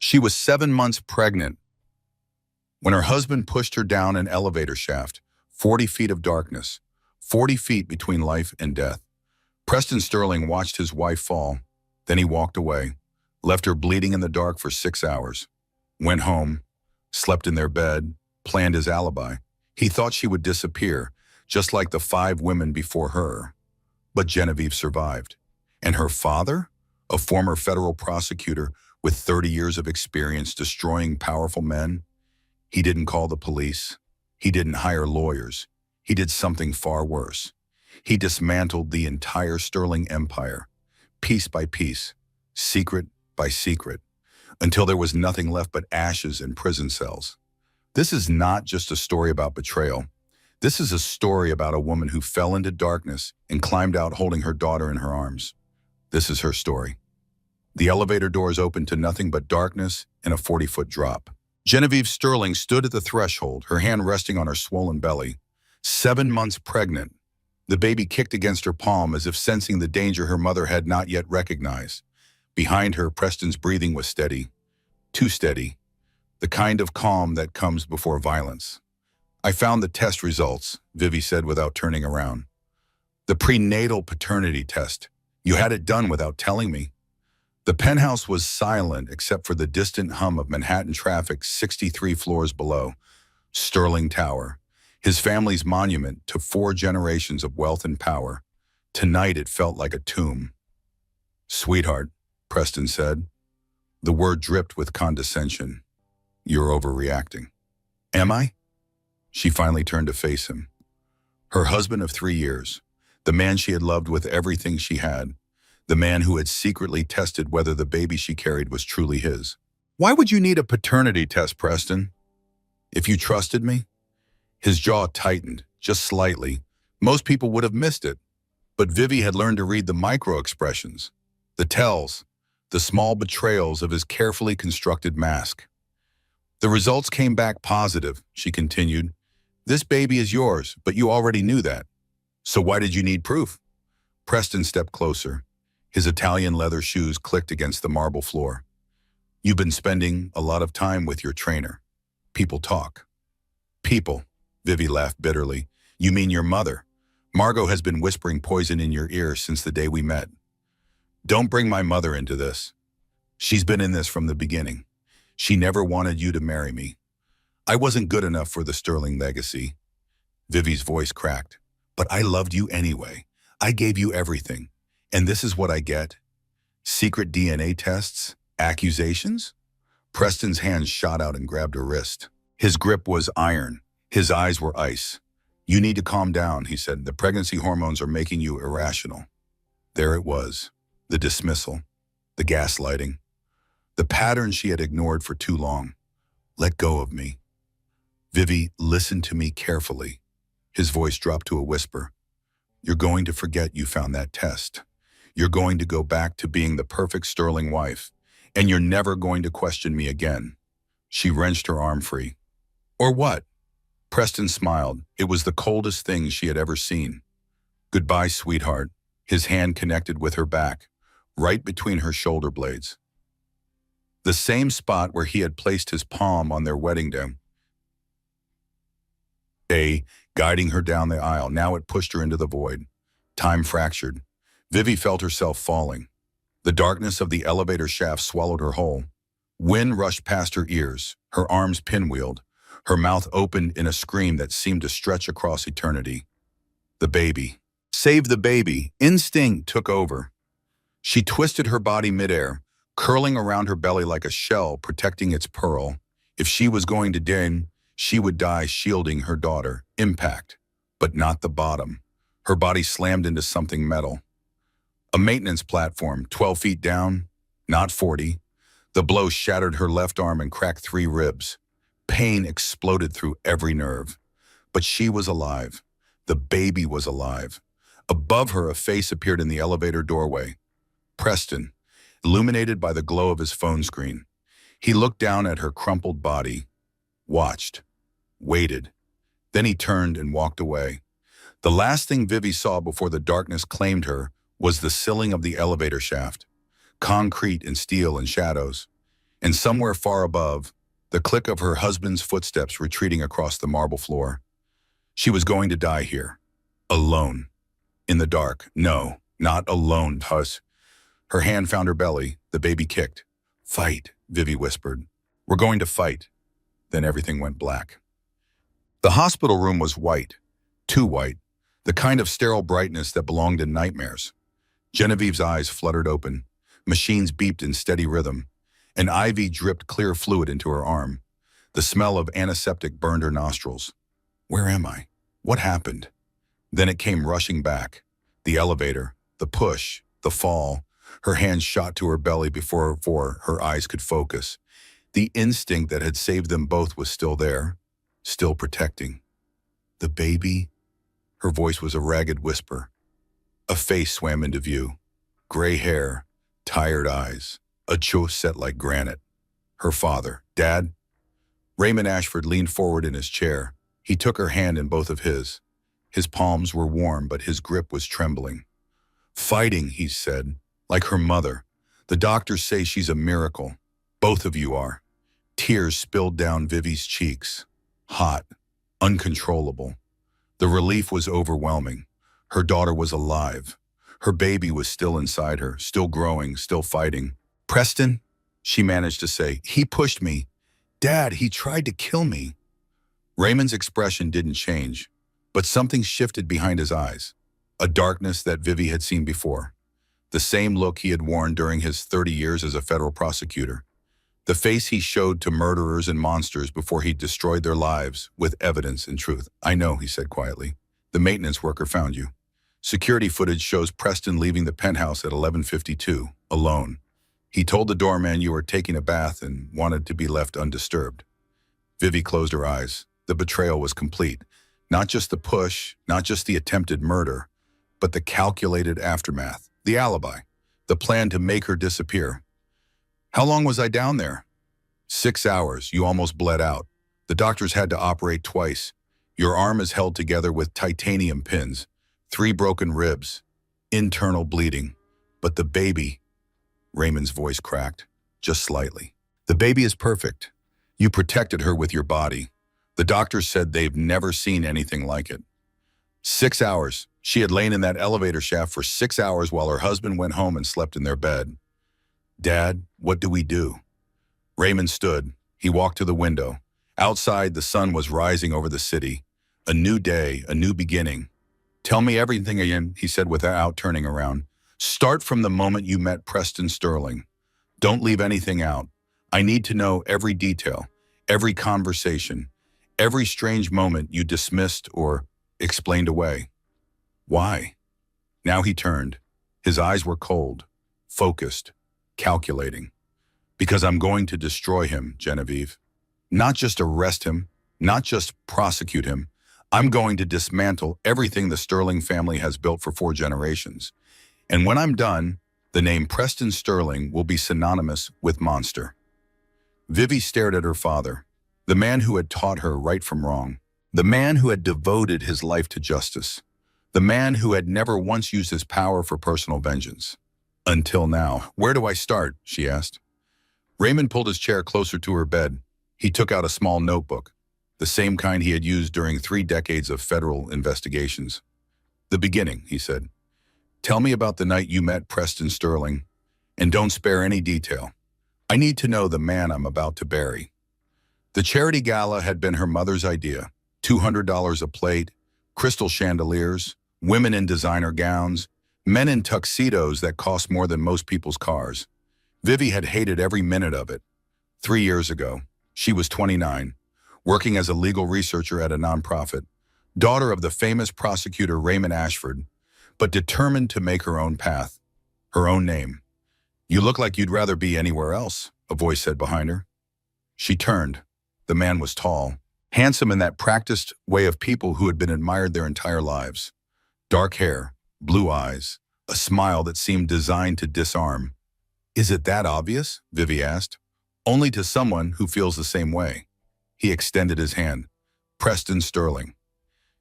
She was 7 months pregnant when her husband pushed her down an elevator shaft, 40 feet of darkness, 40 feet between life and death. Preston Sterling watched his wife fall. Then he walked away, left her bleeding in the dark for 6 hours, went home, slept in their bed, planned his alibi. He thought she would disappear, just like the 5 women before her. But Genevieve survived. And her father, a former federal prosecutor with 30 years of experience destroying powerful men, he didn't call the police. He didn't hire lawyers. He did something far worse. He dismantled the entire Sterling empire, piece by piece, secret by secret, until there was nothing left but ashes and prison cells. This is not just a story about betrayal. This is a story about a woman who fell into darkness and climbed out holding her daughter in her arms. This is her story. The elevator doors opened to nothing but darkness and a 40-foot drop. Genevieve Sterling stood at the threshold, her hand resting on her swollen belly. 7 months pregnant. The baby kicked against her palm as if sensing the danger her mother had not yet recognized. Behind her, Preston's breathing was steady. Too steady. The kind of calm that comes before violence. "I found the test results," Vivi said without turning around. "The prenatal paternity test. You had it done without telling me." The penthouse was silent except for the distant hum of Manhattan traffic 63 floors below. Sterling Tower, his family's monument to 4 generations of wealth and power. Tonight it felt like a tomb. "Sweetheart," Preston said. The word dripped with condescension. "You're overreacting." "Am I?" She finally turned to face him. Her husband of 3 years, the man she had loved with everything she had, the man who had secretly tested whether the baby she carried was truly his. "Why would you need a paternity test, Preston? If you trusted me?" His jaw tightened, just slightly. Most people would have missed it. But Vivi had learned to read the micro-expressions, the tells, the small betrayals of his carefully constructed mask. "The results came back positive," she continued. "This baby is yours, but you already knew that. So why did you need proof?" Preston stepped closer. His Italian leather shoes clicked against the marble floor. "You've been spending a lot of time with your trainer. People talk." "People," Vivi laughed bitterly. "You mean your mother? Margot has been whispering poison in your ear since the day we met." "Don't bring my mother into this. She's been in this from the beginning. She never wanted you to marry me. I wasn't good enough for the Sterling legacy." Vivi's voice cracked. "But I loved you anyway. I gave you everything. And this is what I get? Secret DNA tests? Accusations?" Preston's hand shot out and grabbed her wrist. His grip was iron. His eyes were ice. "You need to calm down," he said. "The pregnancy hormones are making you irrational." There it was. The dismissal. The gaslighting. The pattern she had ignored for too long. "Let go of me. Vivi, listen to me carefully." His voice dropped to a whisper. "You're going to forget you found that test. You're going to go back to being the perfect Sterling wife, and you're never going to question me again." She wrenched her arm free. "Or what?" Preston smiled. It was the coldest thing she had ever seen. "Goodbye, sweetheart." His hand connected with her back, right between her shoulder blades. The same spot where he had placed his palm on their wedding day, guiding her down the aisle. Now it pushed her into the void. Time fractured. Vivi felt herself falling. The darkness of the elevator shaft swallowed her whole. Wind rushed past her ears, her arms pinwheeled, her mouth opened in a scream that seemed to stretch across eternity. The baby. Save the baby. Instinct took over. She twisted her body midair, curling around her belly like a shell protecting its pearl. If she was going to die, she would die shielding her daughter. Impact. But not the bottom. Her body slammed into something metal. A maintenance platform, 12 feet down, not 40. The blow shattered her left arm and cracked 3 ribs. Pain exploded through every nerve. But she was alive. The baby was alive. Above her, a face appeared in the elevator doorway. Preston, illuminated by the glow of his phone screen. He looked down at her crumpled body, watched, waited. Then he turned and walked away. The last thing Vivi saw before the darkness claimed her was the ceiling of the elevator shaft, concrete and steel and shadows. and somewhere far above, the click of her husband's footsteps retreating across the marble floor. She was going to die here, alone, in the dark. No, not alone, huss. Her hand found her belly. The baby kicked. Fight, Vivi whispered. We're going to fight. Then everything went black. The hospital room was white, too white, the kind of sterile brightness that belonged in nightmares. Genevieve's eyes fluttered open. Machines beeped in steady rhythm. An IV dripped clear fluid into her arm. The smell of antiseptic burned her nostrils. Where am I? What happened? Then it came rushing back. The elevator, the push, the fall. Her hand shot to her belly before her eyes could focus. The instinct that had saved them both was still there, still protecting. The baby? Her voice was a ragged whisper. A face swam into view. Gray hair, tired eyes, a jaw set like granite. Her father. Dad? Raymond Ashford leaned forward in his chair. He took her hand in both of his. His palms were warm, but his grip was trembling. Fighting, he said, like her mother. The doctors say she's a miracle. Both of you are. Tears spilled down Vivi's cheeks. Hot, uncontrollable. The relief was overwhelming. Her daughter was alive. Her baby was still inside her, still growing, still fighting. Preston, she managed to say, he pushed me. Dad, he tried to kill me. Raymond's expression didn't change, but something shifted behind his eyes. A darkness that Vivi had seen before. The same look he had worn during his 30 years as a federal prosecutor. The face he showed to murderers and monsters before he destroyed their lives with evidence and truth. I know, he said quietly. The maintenance worker found you. Security footage shows Preston leaving the penthouse at 11:52, alone. He told the doorman you were taking a bath and wanted to be left undisturbed. Vivi closed her eyes. The betrayal was complete. Not just the push, not just the attempted murder, but the calculated aftermath, the alibi, the plan to make her disappear. How long was I down there? 6 hours. You almost bled out. The doctors had to operate twice. Your arm is held together with titanium pins, 3 broken ribs, internal bleeding. But the baby, Raymond's voice cracked, just slightly. The baby is perfect. You protected her with your body. The doctors said they've never seen anything like it. 6 hours. She had lain in that elevator shaft for 6 hours while her husband went home and slept in their bed. Dad, what do we do? Raymond stood. He walked to the window. Outside, the sun was rising over the city. A new day, a new beginning. Tell me everything again, he said without turning around. Start from the moment you met Preston Sterling. Don't leave anything out. I need to know every detail, every conversation, every strange moment you dismissed or explained away. Why? Now he turned. His eyes were cold, focused, calculating. Because I'm going to destroy him, Genevieve. Not just arrest him, not just prosecute him. I'm going to dismantle everything the Sterling family has built for 4 generations. And when I'm done, the name Preston Sterling will be synonymous with monster. Vivi stared at her father, the man who had taught her right from wrong, the man who had devoted his life to justice, the man who had never once used his power for personal vengeance. Until now. Where do I start? She asked. Raymond pulled his chair closer to her bed. He took out a small notebook, the same kind he had used during 3 decades of federal investigations. The beginning, he said. Tell me about the night you met Preston Sterling, and don't spare any detail. I need to know the man I'm about to bury. The charity gala had been her mother's idea. $200 a plate, crystal chandeliers, women in designer gowns, men in tuxedos that cost more than most people's cars. Vivi had hated every minute of it. 3 years ago, she was 29, working as a legal researcher at a nonprofit, daughter of the famous prosecutor Raymond Ashford, but determined to make her own path, her own name. You look like you'd rather be anywhere else, a voice said behind her. She turned. The man was tall, handsome in that practiced way of people who had been admired their entire lives. Dark hair, blue eyes, a smile that seemed designed to disarm. Is it that obvious? Vivi asked. Only to someone who feels the same way. He extended his hand. Preston Sterling.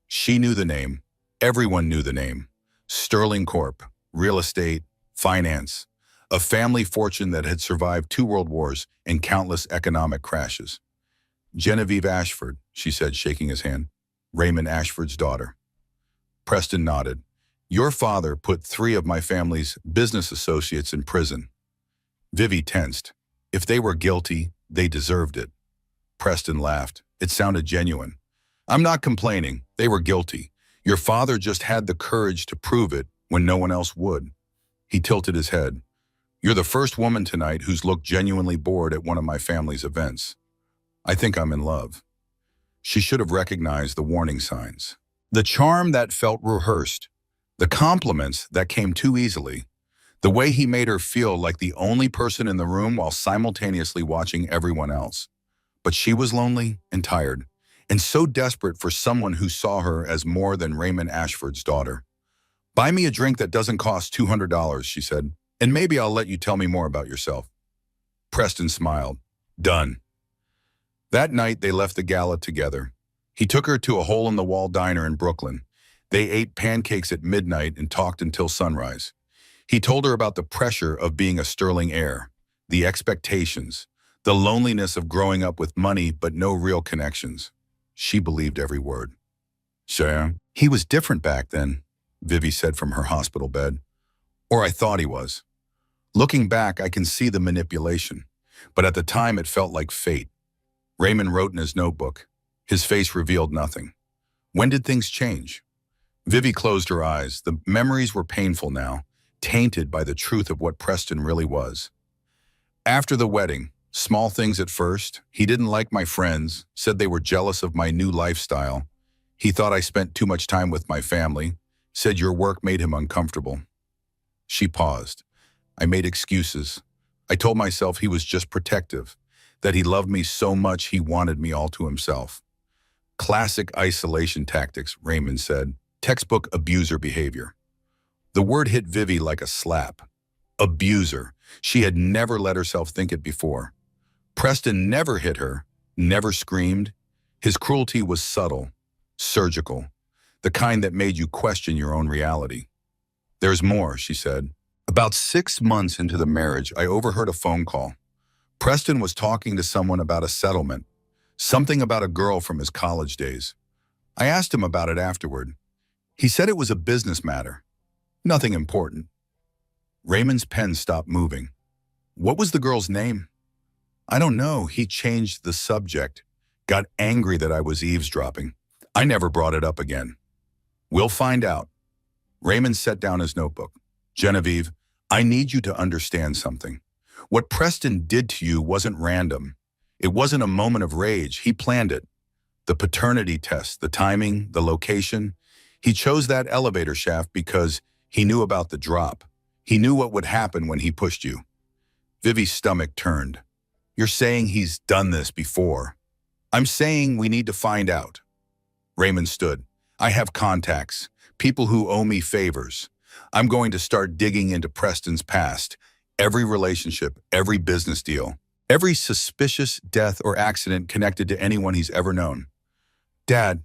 She knew the name. Everyone knew the name. Sterling Corp. Real estate. Finance. a family fortune that had survived 2 world wars and countless economic crashes. Genevieve Ashford, she said, shaking his hand. Raymond Ashford's daughter. Preston nodded. Your father put 3 of my family's business associates in prison. Vivi tensed. If they were guilty, they deserved it. Preston laughed. It sounded genuine. I'm not complaining. They were guilty. Your father just had the courage to prove it when no one else would. He tilted his head. You're the first woman tonight who's looked genuinely bored at one of my family's events. I think I'm in love. She should have recognized the warning signs. The charm that felt rehearsed. The compliments that came too easily. The way he made her feel like the only person in the room while simultaneously watching everyone else. But she was lonely and tired, and so desperate for someone who saw her as more than Raymond Ashford's daughter. Buy me a drink that doesn't cost $200, she said, and maybe I'll let you tell me more about yourself. Preston smiled. Done. That night, they left the gala together. He took her to a hole-in-the-wall diner in Brooklyn. They ate pancakes at midnight and talked until sunrise. He told her about the pressure of being a sterling heir, the expectations, the loneliness of growing up with money but no real connections. She believed every word. Sure. He was different back then, Vivi said from her hospital bed. Or I thought he was. Looking back, I can see the manipulation, but at the time it felt like fate. Raymond wrote in his notebook. His face revealed nothing. When did things change? Vivi closed her eyes. The memories were painful now, tainted by the truth of what Preston really was. After the wedding, small things at first. He didn't like my friends, said they were jealous of my new lifestyle. He thought I spent too much time with my family, said your work made him uncomfortable. She paused. I made excuses. I told myself he was just protective, that he loved me so much he wanted me all to himself. Classic isolation tactics, Raymond said. Textbook abuser behavior. The word hit Vivi like a slap. Abuser. She had never let herself think it before. Preston never hit her, never screamed. His cruelty was subtle, surgical, the kind that made you question your own reality. There's more, she said. About 6 months into the marriage, I overheard a phone call. Preston was talking to someone about a settlement, something about a girl from his college days. I asked him about it afterward. He said it was a business matter. Nothing important. Raymond's pen stopped moving. What was the girl's name? I don't know. He changed the subject, got angry that I was eavesdropping. I never brought it up again. We'll find out. Raymond set down his notebook. Genevieve, I need you to understand something. What Preston did to you wasn't random. It wasn't a moment of rage. He planned it. The paternity test, the timing, the location. He chose that elevator shaft because he knew about the drop. He knew what would happen when he pushed you. Vivi's stomach turned. You're saying he's done this before. I'm saying we need to find out. Raymond stood. I have contacts, people who owe me favors. I'm going to start digging into Preston's past. Every relationship, every business deal, every suspicious death or accident connected to anyone he's ever known. Dad,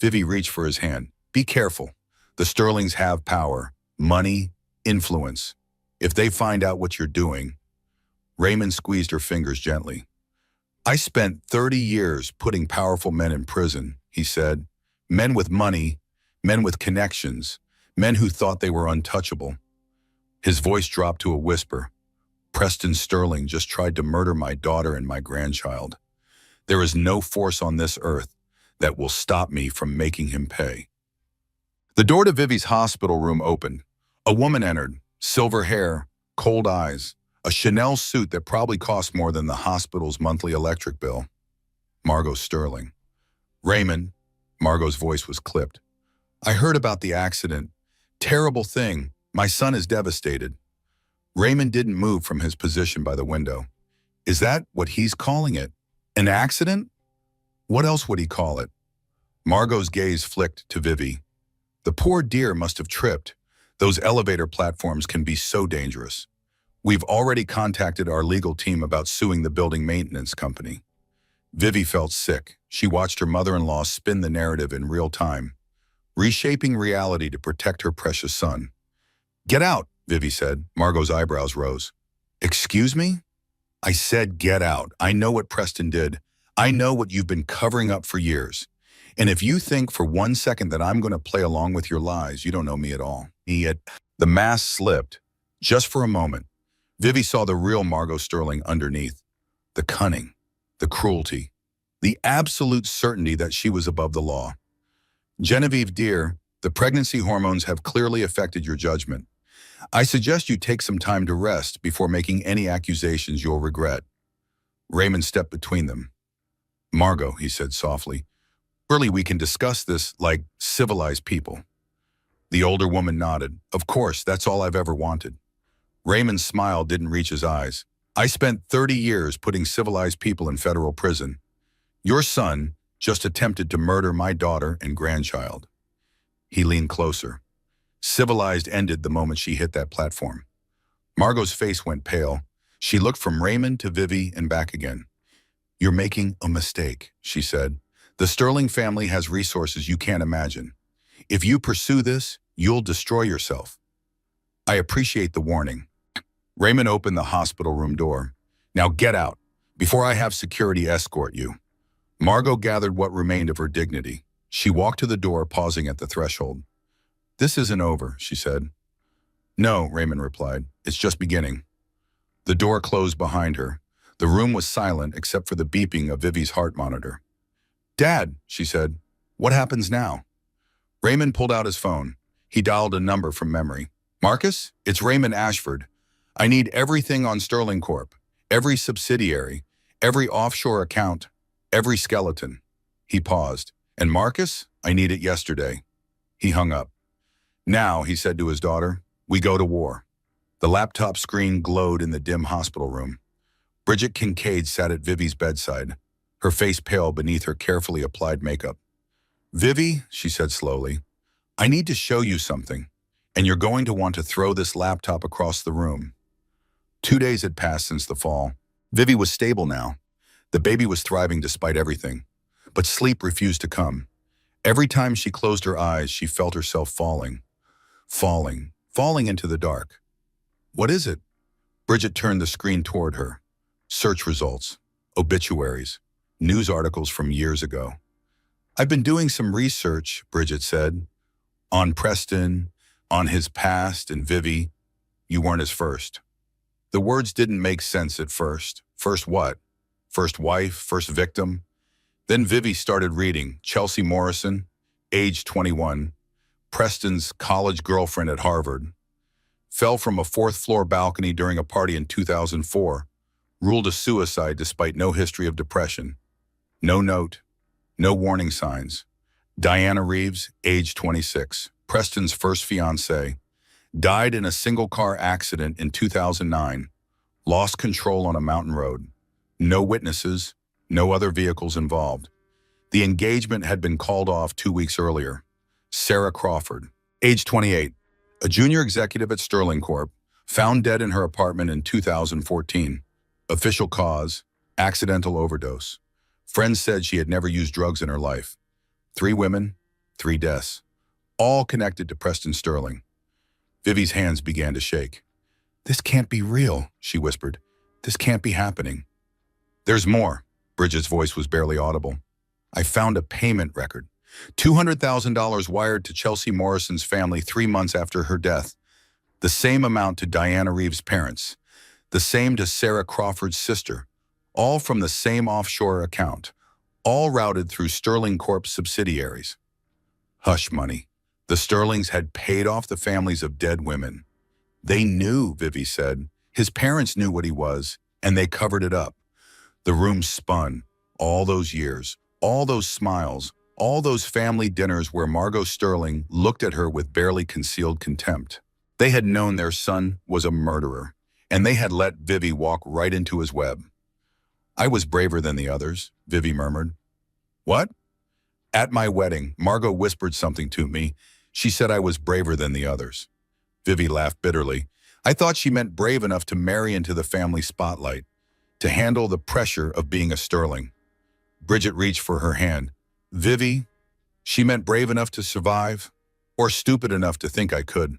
Vivi reached for his hand. Be careful. The Sterlings have power, money, influence. If they find out what you're doing. Raymond squeezed her fingers gently. I spent 30 years putting powerful men in prison, he said. Men with money, men with connections, men who thought they were untouchable. His voice dropped to a whisper. Preston Sterling just tried to murder my daughter and my grandchild. There is no force on this earth that will stop me from making him pay. The door to Vivi's hospital room opened. A woman entered, silver hair, cold eyes, a Chanel suit that probably cost more than the hospital's monthly electric bill. Margot Sterling. Raymond, Margot's voice was clipped. I heard about the accident. Terrible thing. My son is devastated. Raymond didn't move from his position by the window. Is that what he's calling it? An accident? What else would he call it? Margot's gaze flicked to Vivi. The poor dear must have tripped. Those elevator platforms can be so dangerous. We've already contacted our legal team about suing the building maintenance company. Vivi felt sick. She watched her mother-in-law spin the narrative in real time, reshaping reality to protect her precious son. Get out, Vivi said. Margot's eyebrows rose. Excuse me? I said get out. I know what Preston did. I know what you've been covering up for years. And if you think for 1 second that I'm going to play along with your lies, you don't know me at all. The mask slipped. Just for a moment, Vivi saw the real Margot Sterling underneath. The cunning, the cruelty, the absolute certainty that she was above the law. Genevieve, dear, the pregnancy hormones have clearly affected your judgment. I suggest you take some time to rest before making any accusations you'll regret. Raymond stepped between them. Margot, he said softly, surely we can discuss this like civilized people. The older woman nodded. Of course, that's all I've ever wanted. Raymond's smile didn't reach his eyes. I spent 30 years putting civilized people in federal prison. Your son just attempted to murder my daughter and grandchild. He leaned closer. Civilized ended the moment she hit that platform. Margot's face went pale. She looked from Raymond to Vivi and back again. You're making a mistake, she said. The Sterling family has resources you can't imagine. If you pursue this, you'll destroy yourself. I appreciate the warning. Raymond opened the hospital room door. Now get out, before I have security escort you. Margot gathered what remained of her dignity. She walked to the door, pausing at the threshold. This isn't over, she said. No, Raymond replied. It's just beginning. The door closed behind her. The room was silent except for the beeping of Vivi's heart monitor. Dad, she said, what happens now? Raymond pulled out his phone. He dialed a number from memory. Marcus, it's Raymond Ashford. I need everything on Sterling Corp. Every subsidiary, every offshore account, every skeleton. He paused. And Marcus, I need it yesterday. He hung up. Now, he said to his daughter, we go to war. The laptop screen glowed in the dim hospital room. Bridget Kincaid sat at Vivi's bedside, her face pale beneath her carefully applied makeup. Vivi, she said slowly, I need to show you something, and you're going to want to throw this laptop across the room. 2 days had passed since the fall. Vivi was stable now. The baby was thriving despite everything, but sleep refused to come. Every time she closed her eyes, she felt herself falling into the dark. What is it? Bridget turned the screen toward her. Search results, obituaries, news articles from years ago. I've been doing some research, Bridget said, on Preston, on his past, and Vivi, you weren't his first. The words didn't make sense at first. First what? First wife, first victim? Then Vivi started reading. Chelsea Morrison, age 21, Preston's college girlfriend at Harvard. Fell from a 4th-floor balcony during a party in 2004. Ruled a suicide despite no history of depression. No note, no warning signs. Diana Reeves, age 26, Preston's first fiancée. Died in a single-car accident in 2009. Lost control on a mountain road. No witnesses, no other vehicles involved. The engagement had been called off 2 weeks earlier. Sarah Crawford, age 28, a junior executive at Sterling Corp., found dead in her apartment in 2014. Official cause, accidental overdose. Friends said she had never used drugs in her life. 3 women, 3 deaths, all connected to Preston Sterling. Vivi's hands began to shake. This can't be real, she whispered. This can't be happening. There's more. Bridget's voice was barely audible. I found a payment record. $200,000 wired to Chelsea Morrison's family 3 months after her death. The same amount to Diana Reeves' parents. The same to Sarah Crawford's sister. All from the same offshore account. All routed through Sterling Corp's subsidiaries. Hush money. The Sterlings had paid off the families of dead women. They knew, Vivi said. His parents knew what he was, and they covered it up. The room spun. All those years, all those smiles, all those family dinners where Margot Sterling looked at her with barely concealed contempt. They had known their son was a murderer, and they had let Vivi walk right into his web. I was braver than the others, Vivi murmured. What? At my wedding, Margot whispered something to me. She said I was braver than the others. Vivi laughed bitterly. I thought she meant brave enough to marry into the family spotlight, to handle the pressure of being a Sterling. Bridget reached for her hand. Vivi, she meant brave enough to survive, or stupid enough to think I could.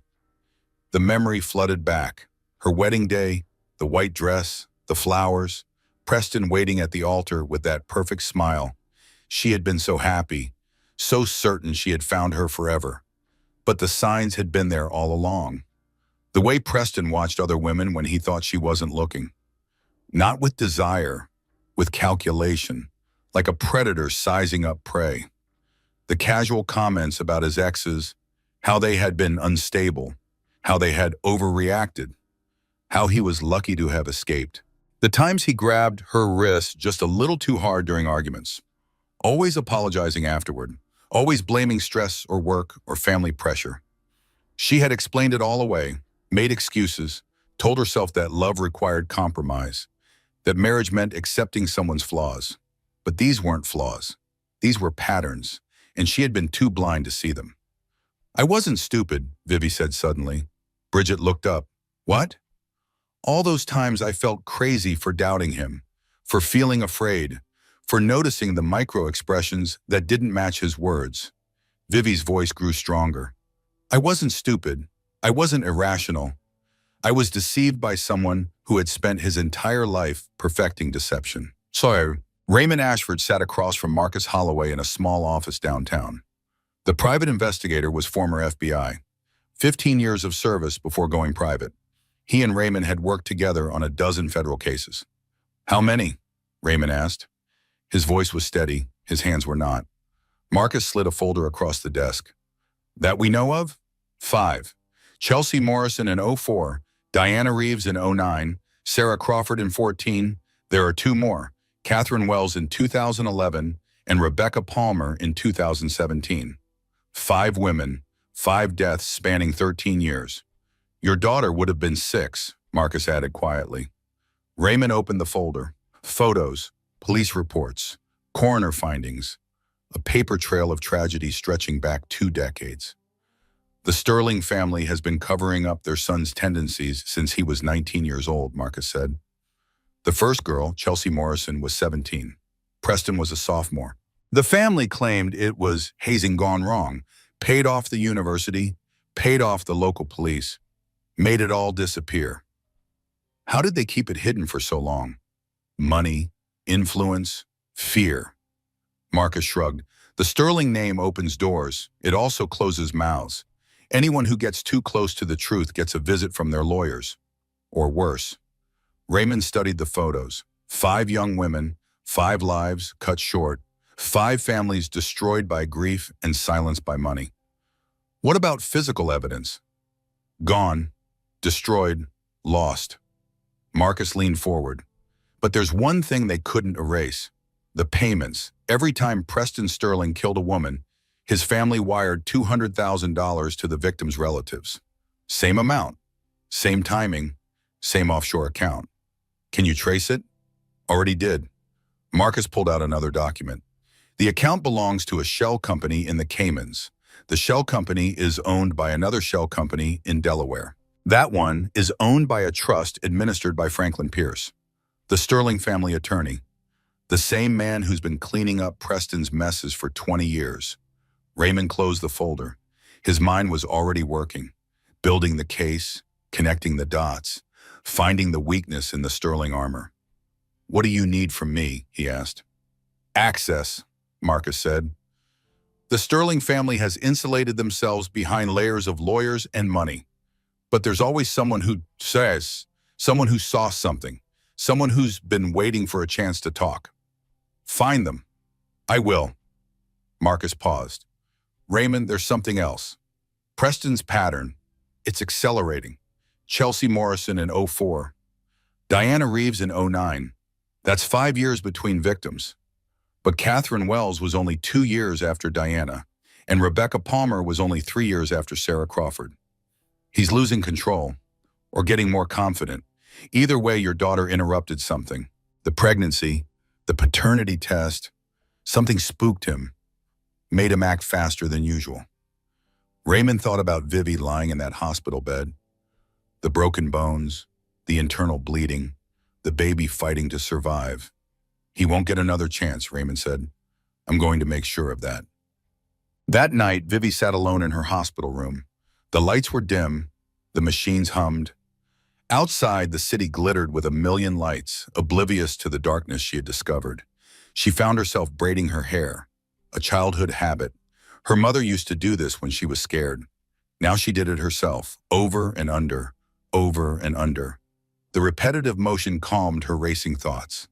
The memory flooded back. Her wedding day, the white dress, the flowers, Preston waiting at the altar with that perfect smile. She had been so happy, so certain she had found her forever. But the signs had been there all along. The way Preston watched other women when he thought she wasn't looking. Not with desire, with calculation, like a predator sizing up prey. The casual comments about his exes, how they had been unstable, how they had overreacted, how he was lucky to have escaped. The times he grabbed her wrist just a little too hard during arguments, always apologizing afterward, always blaming stress or work or family pressure. She had explained it all away, made excuses, told herself that love required compromise, that marriage meant accepting someone's flaws. But these weren't flaws. These were patterns, and she had been too blind to see them. I wasn't stupid, Vivi said suddenly. Bridget looked up. What? All those times I felt crazy for doubting him, for feeling afraid, for noticing the micro-expressions that didn't match his words. Vivi's voice grew stronger. I wasn't stupid. I wasn't irrational. I was deceived by someone who had spent his entire life perfecting deception. So, Raymond Ashford sat across from Marcus Holloway in a small office downtown. The private investigator was former FBI, 15 years of service before going private. He and Raymond had worked together on a dozen federal cases. How many? Raymond asked. His voice was steady, his hands were not. Marcus slid a folder across the desk. That we know of? 5. Chelsea Morrison in 04, Diana Reeves in 09, Sarah Crawford in 14. There are 2 more, Catherine Wells in 2011 and Rebecca Palmer in 2017. 5 women, 5 deaths spanning 13 years. Your daughter would have been 6, Marcus added quietly. Raymond opened the folder. Photos, police reports, coroner findings, a paper trail of tragedy stretching back 2 decades. The Sterling family has been covering up their son's tendencies since he was 19 years old, Marcus said. The first girl, Chelsea Morrison, was 17. Preston was a sophomore. The family claimed it was hazing gone wrong, paid off the university, paid off the local police, made it all disappear. How did they keep it hidden for so long? Money, influence, fear. Marcus shrugged. The Sterling name opens doors. It also closes mouths. Anyone who gets too close to the truth gets a visit from their lawyers. Or worse. Raymond studied the photos. 5 young women, 5 lives cut short, 5 families destroyed by grief and silenced by money. What about physical evidence? Gone, destroyed, lost. Marcus leaned forward. But there's one thing they couldn't erase. The payments. Every time Preston Sterling killed a woman, his family wired $200,000 to the victim's relatives. Same amount, same timing, same offshore account. Can you trace it? Already did. Marcus pulled out another document. The account belongs to a shell company in the Caymans. The shell company is owned by another shell company in Delaware. That one is owned by a trust administered by Franklin Pierce, the Sterling family attorney, the same man who's been cleaning up Preston's messes for 20 years. Raymond closed the folder. His mind was already working, building the case, connecting the dots, finding the weakness in the Sterling armor. What do you need from me? He asked. Access, Marcus said. The Sterling family has insulated themselves behind layers of lawyers and money. But there's always someone who says, someone who saw something, someone who's been waiting for a chance to talk. Find them. I will. Marcus paused. Raymond, there's something else. Preston's pattern. It's accelerating. Chelsea Morrison in 04. Diana Reeves in 09. That's 5 years between victims. But Catherine Wells was only 2 years after Diana, and Rebecca Palmer was only 3 years after Sarah Crawford. He's losing control, or getting more confident. Either way, your daughter interrupted something. The pregnancy, the paternity test, something spooked him, made him act faster than usual. Raymond thought about Vivi lying in that hospital bed. The broken bones, the internal bleeding, the baby fighting to survive. He won't get another chance, Raymond said. I'm going to make sure of that. That night, Vivi sat alone in her hospital room. The lights were dim, the machines hummed. Outside, the city glittered with a million lights, oblivious to the darkness she had discovered. She found herself braiding her hair, a childhood habit. Her mother used to do this when she was scared. Now she did it herself, over and under, over and under. The repetitive motion calmed her racing thoughts.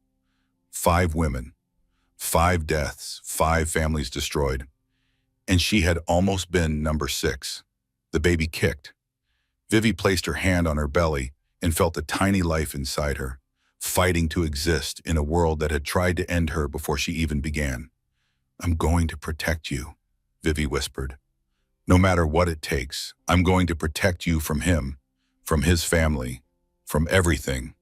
5 women, 5 deaths, 5 families destroyed. And she had almost been number 6. The baby kicked. Vivi placed her hand on her belly and felt a tiny life inside her, fighting to exist in a world that had tried to end her before she even began. "I'm going to protect you," Vivi whispered. "No matter what it takes, I'm going to protect you from him, from his family, from everything."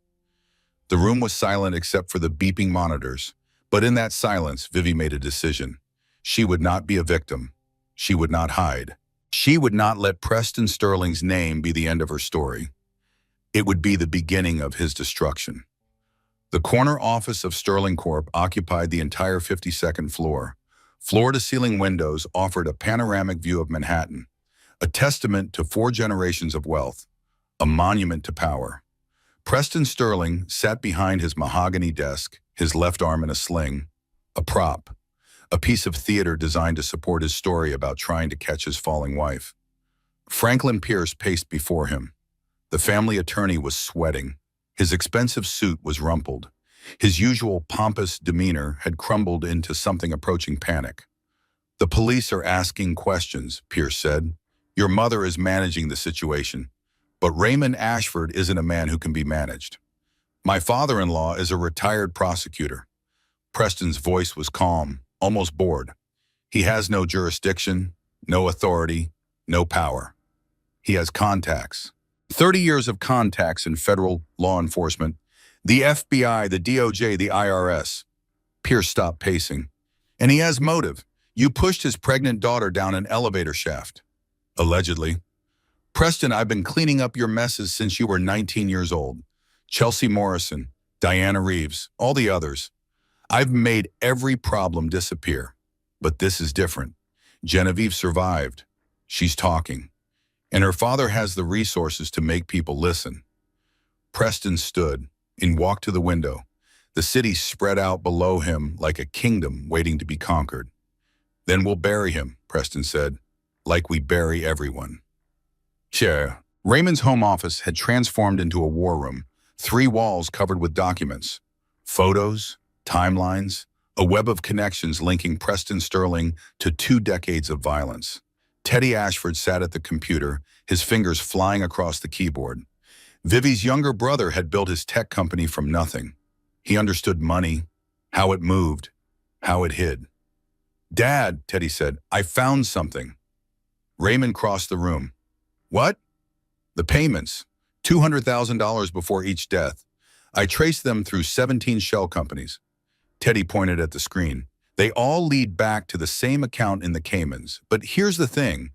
The room was silent except for the beeping monitors, but in that silence, Vivi made a decision. She would not be a victim. She would not hide. She would not let Preston Sterling's name be the end of her story. It would be the beginning of his destruction. The corner office of Sterling Corp occupied the entire 52nd floor. Floor-to-ceiling windows offered a panoramic view of Manhattan, a testament to 4 generations of wealth, a monument to power. Preston Sterling sat behind his mahogany desk, his left arm in a sling, a prop, a piece of theater designed to support his story about trying to catch his falling wife. Franklin Pierce paced before him. The family attorney was sweating. His expensive suit was rumpled. His usual pompous demeanor had crumbled into something approaching panic. "The police are asking questions," Pierce said. "Your mother is managing the situation, but Raymond Ashford isn't a man who can be managed. My father-in-law is a retired prosecutor." Preston's voice was calm, almost bored. "He has no jurisdiction, no authority, no power. He has contacts. 30 years of contacts in federal law enforcement. The FBI, the DOJ, the IRS. Pierce stopped pacing. "And he has motive. You pushed his pregnant daughter down an elevator shaft." "Allegedly." "Preston, I've been cleaning up your messes since you were 19 years old. Chelsea Morrison, Diana Reeves, all the others. I've made every problem disappear. But this is different. Genevieve survived. She's talking. And her father has the resources to make people listen." Preston stood and walked to the window. The city spread out below him like a kingdom waiting to be conquered. "Then we'll bury him," Preston said, "like we bury everyone." Sure. Raymond's home office had transformed into a war room, 3 walls covered with documents, photos, timelines, a web of connections linking Preston Sterling to 2 decades of violence. Teddy Ashford sat at the computer, his fingers flying across the keyboard. Vivi's younger brother had built his tech company from nothing. He understood money, how it moved, how it hid. "Dad," Teddy said, "I found something." Raymond crossed the room. "What?" "The payments, $200,000 before each death. I traced them through 17 shell companies." Teddy pointed at the screen. "They all lead back to the same account in the Caymans. But here's the thing.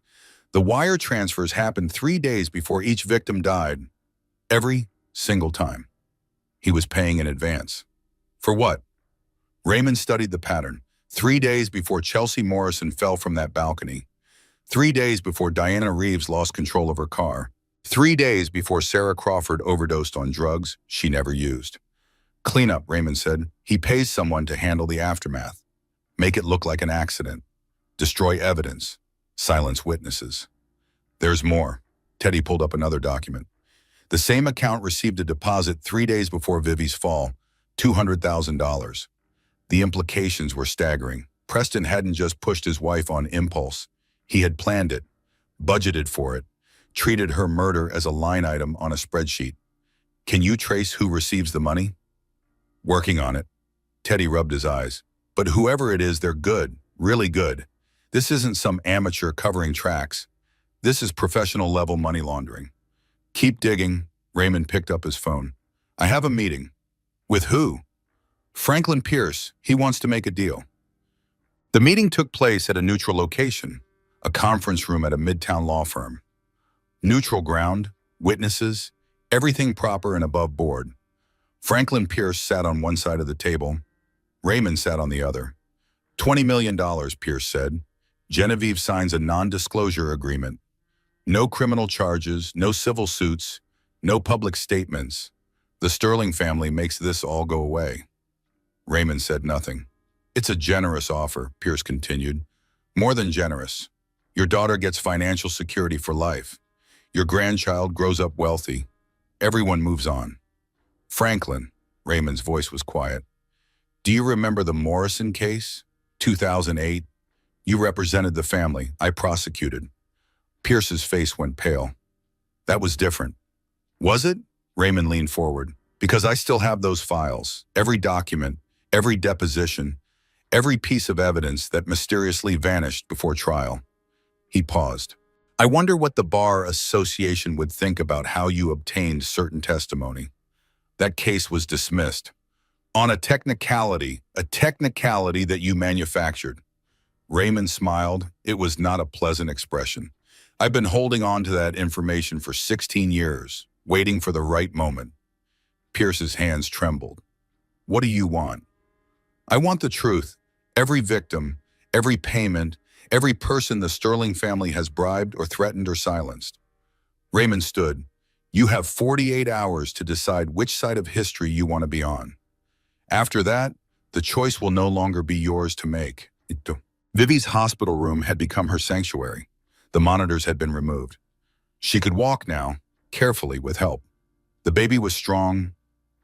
The wire transfers happened 3 days before each victim died. Every single time. He was paying in advance." "For what?" Raymond studied the pattern. 3 days before Chelsea Morrison fell from that balcony. 3 days before Diana Reeves lost control of her car. 3 days before Sarah Crawford overdosed on drugs she never used. "Cleanup," Raymond said. "He pays someone to handle the aftermath. Make it look like an accident. Destroy evidence. Silence witnesses." "There's more." Teddy pulled up another document. The same account received a deposit 3 days before Vivi's fall, $200,000. The implications were staggering. Preston hadn't just pushed his wife on impulse. He had planned it, budgeted for it, treated her murder as a line item on a spreadsheet. "Can you trace who receives the money?" "Working on it." Teddy rubbed his eyes. "But whoever it is, they're good, really good. This isn't some amateur covering tracks. This is professional level money laundering." "Keep digging." Raymond picked up his phone. "I have a meeting." "With who?" "Franklin Pierce. He wants to make a deal." The meeting took place at a neutral location, a conference room at a midtown law firm. Neutral ground, witnesses, everything proper and above board. Franklin Pierce sat on one side of the table. Raymond sat on the other. $20 million, Pierce said. Genevieve signs a non-disclosure agreement. No criminal charges, no civil suits, No public statements. The Sterling family makes this all go away. Raymond said nothing. It's a generous offer, Pierce continued. More than generous. Your daughter gets financial security for life. Your grandchild grows up wealthy. Everyone moves on. Franklin, Raymond's voice was quiet. Do you remember the Morrison case? 2008? You represented the family. I prosecuted. Pierce's face went pale. That was different. Was it? Raymond leaned forward. Because I still have those files. Every document, every deposition, every piece of evidence that mysteriously vanished before trial. He paused. I wonder what the Bar Association would think about how you obtained certain testimony. That case was dismissed. On a technicality that you manufactured. Raymond smiled. It was not a pleasant expression. I've been holding on to that information for 16 years, waiting for the right moment. Pierce's hands trembled. What do you want? I want the truth. Every victim, every payment, every person the Sterling family has bribed or threatened or silenced. Raymond stood. You have 48 hours to decide which side of history you want to be on. After that, the choice will no longer be yours to make. Vivi's hospital room had become her sanctuary. The monitors had been removed. She could walk now, carefully with help. The baby was strong,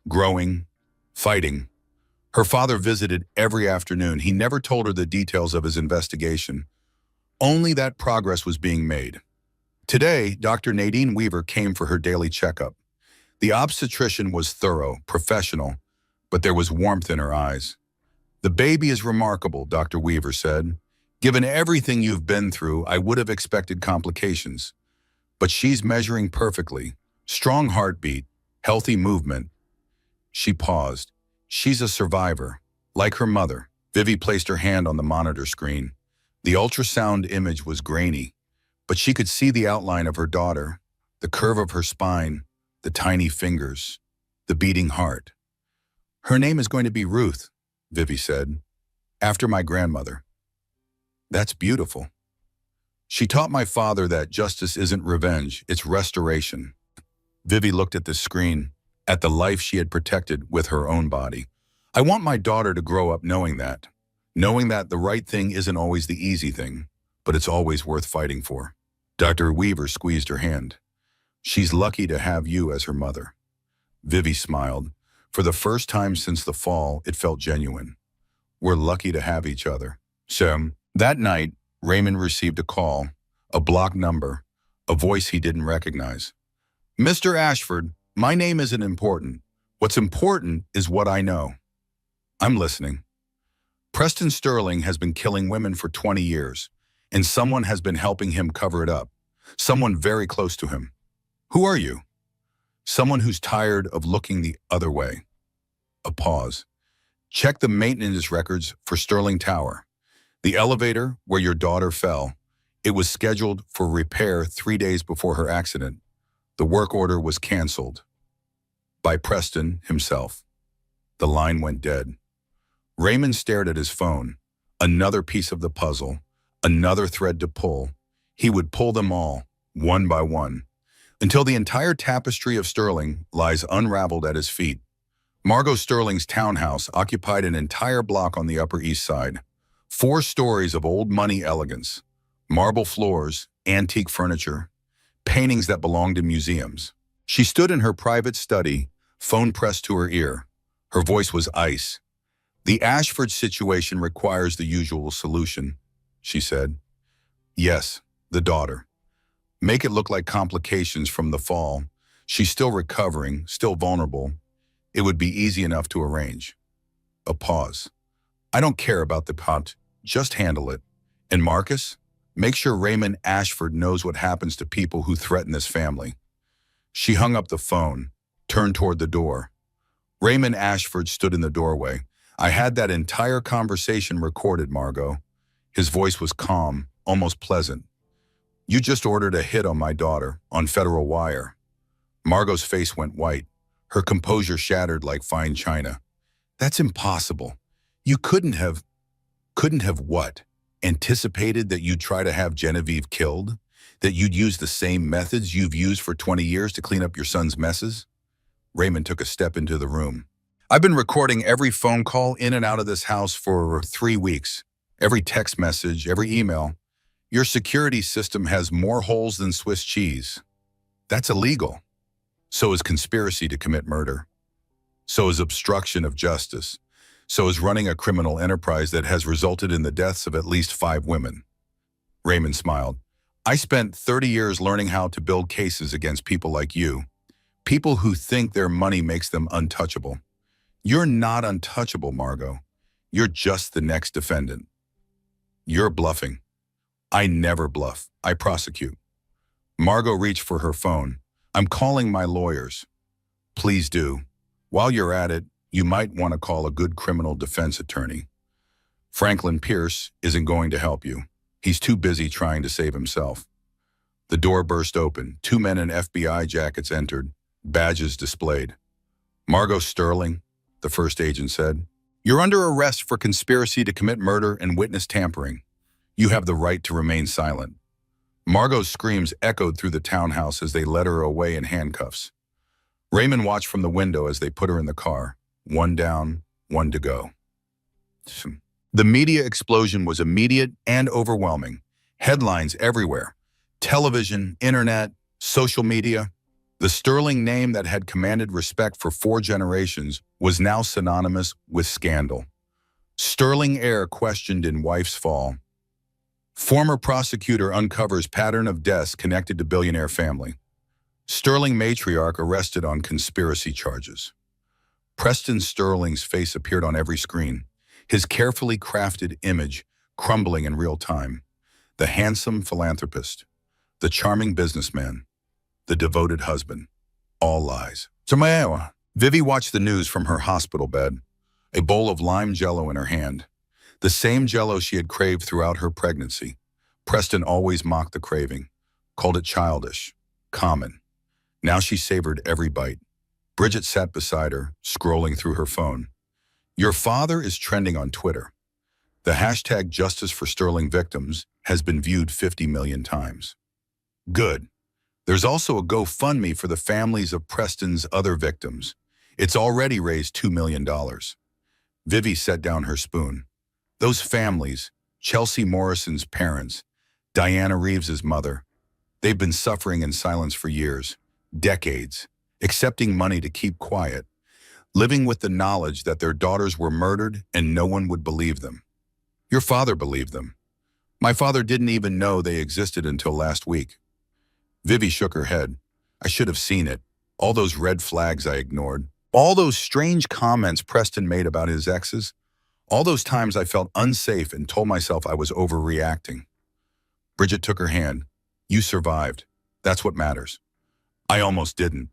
growing, fighting. Her father visited every afternoon. He never told her the details of his investigation. Only that progress was being made. Today, Dr. Nadine Weaver came for her daily checkup. The obstetrician was thorough, professional, but there was warmth in her eyes. The baby is remarkable, Dr. Weaver said. Given everything you've been through, I would have expected complications. But she's measuring perfectly. Strong heartbeat, healthy movement. She paused. She's a survivor, like her mother. Vivi placed her hand on the monitor screen. The ultrasound image was grainy, but she could see the outline of her daughter, the curve of her spine, the tiny fingers, the beating heart. Her name is going to be Ruth, Vivi said, after my grandmother. That's beautiful. She taught my father that justice isn't revenge, it's restoration. Vivi looked at the screen, at the life she had protected with her own body. I want my daughter to grow up knowing that the right thing isn't always the easy thing, but it's always worth fighting for. Dr. Weaver squeezed her hand. She's lucky to have you as her mother. Vivi smiled. For the first time since the fall, it felt genuine. We're lucky to have each other. So, that night, Raymond received a call, a blocked number, a voice he didn't recognize. Mr. Ashford, my name isn't important. What's important is what I know. I'm listening. Preston Sterling has been killing women for 20 years, and someone has been helping him cover it up. Someone very close to him. Who are you? Someone who's tired of looking the other way. A pause. Check the maintenance records for Sterling Tower. The elevator where your daughter fell. It was scheduled for repair 3 days before her accident. The work order was canceled. By Preston himself. The line went dead. Raymond stared at his phone. Another piece of the puzzle. Another thread to pull. He would pull them all, one by one, until the entire tapestry of Sterling lies unraveled at his feet. Margot Sterling's townhouse occupied an entire block on the Upper East Side. 4 stories of old money elegance, marble floors, antique furniture, paintings that belonged in museums. She stood in her private study, phone pressed to her ear. Her voice was ice. The Ashford situation requires the usual solution, she said. Yes, the daughter. Make it look like complications from the fall. She's still recovering, still vulnerable. It would be easy enough to arrange. A pause. I don't care about the pot. Just handle it. And Marcus, make sure Raymond Ashford knows what happens to people who threaten this family. She hung up the phone, turned toward the door. Raymond Ashford stood in the doorway. I had that entire conversation recorded, Margot. His voice was calm, almost pleasant. You just ordered a hit on my daughter, on Federal Wire. Margot's face went white. Her composure shattered like fine china. That's impossible. You couldn't have what? Anticipated that you'd try to have Genevieve killed? That you'd use the same methods you've used for 20 years to clean up your son's messes? Raymond took a step into the room. I've been recording every phone call in and out of this house for 3 weeks. Every text message, every email. Your security system has more holes than Swiss cheese. That's illegal. So is conspiracy to commit murder. So is obstruction of justice. So is running a criminal enterprise that has resulted in the deaths of at least 5 women. Raymond smiled. I spent 30 years learning how to build cases against people like you. People who think their money makes them untouchable. You're not untouchable, Margot. You're just the next defendant. You're bluffing. I never bluff. I prosecute. Margot reached for her phone. I'm calling my lawyers. Please do. While you're at it, you might want to call a good criminal defense attorney. Franklin Pierce isn't going to help you. He's too busy trying to save himself. The door burst open. 2 men in FBI jackets entered, badges displayed. Margot Sterling, the first agent said, "You're under arrest for conspiracy to commit murder and witness tampering. You have the right to remain silent." Margot's screams echoed through the townhouse as they led her away in handcuffs. Raymond watched from the window as they put her in the car. 1 down, 1 to go. The media explosion was immediate and overwhelming. Headlines everywhere. Television, internet, social media. The Sterling name that had commanded respect for 4 generations was now synonymous with scandal. Sterling heir questioned in wife's fall. Former prosecutor uncovers pattern of deaths connected to billionaire family. Sterling matriarch arrested on conspiracy charges. Preston Sterling's face appeared on every screen, his carefully crafted image crumbling in real time. The handsome philanthropist, the charming businessman, the devoted husband, all lies. Vivi watched the news from her hospital bed, a bowl of lime jello in her hand. The same jello she had craved throughout her pregnancy. Preston always mocked the craving, called it childish, common. Now she savored every bite. Bridget sat beside her, scrolling through her phone. Your father is trending on Twitter. The hashtag Justice for Sterling Victims has been viewed 50 million times. Good. There's also a GoFundMe for the families of Preston's other victims. It's already raised $2 million. Vivi set down her spoon. Those families, Chelsea Morrison's parents, Diana Reeves's mother, they've been suffering in silence for years, decades, accepting money to keep quiet, living with the knowledge that their daughters were murdered and no one would believe them. Your father believed them. My father didn't even know they existed until last week. Vivi shook her head. I should have seen it. All those red flags I ignored. All those strange comments Preston made about his exes. All those times I felt unsafe and told myself I was overreacting. Bridget took her hand. You survived. That's what matters. I almost didn't.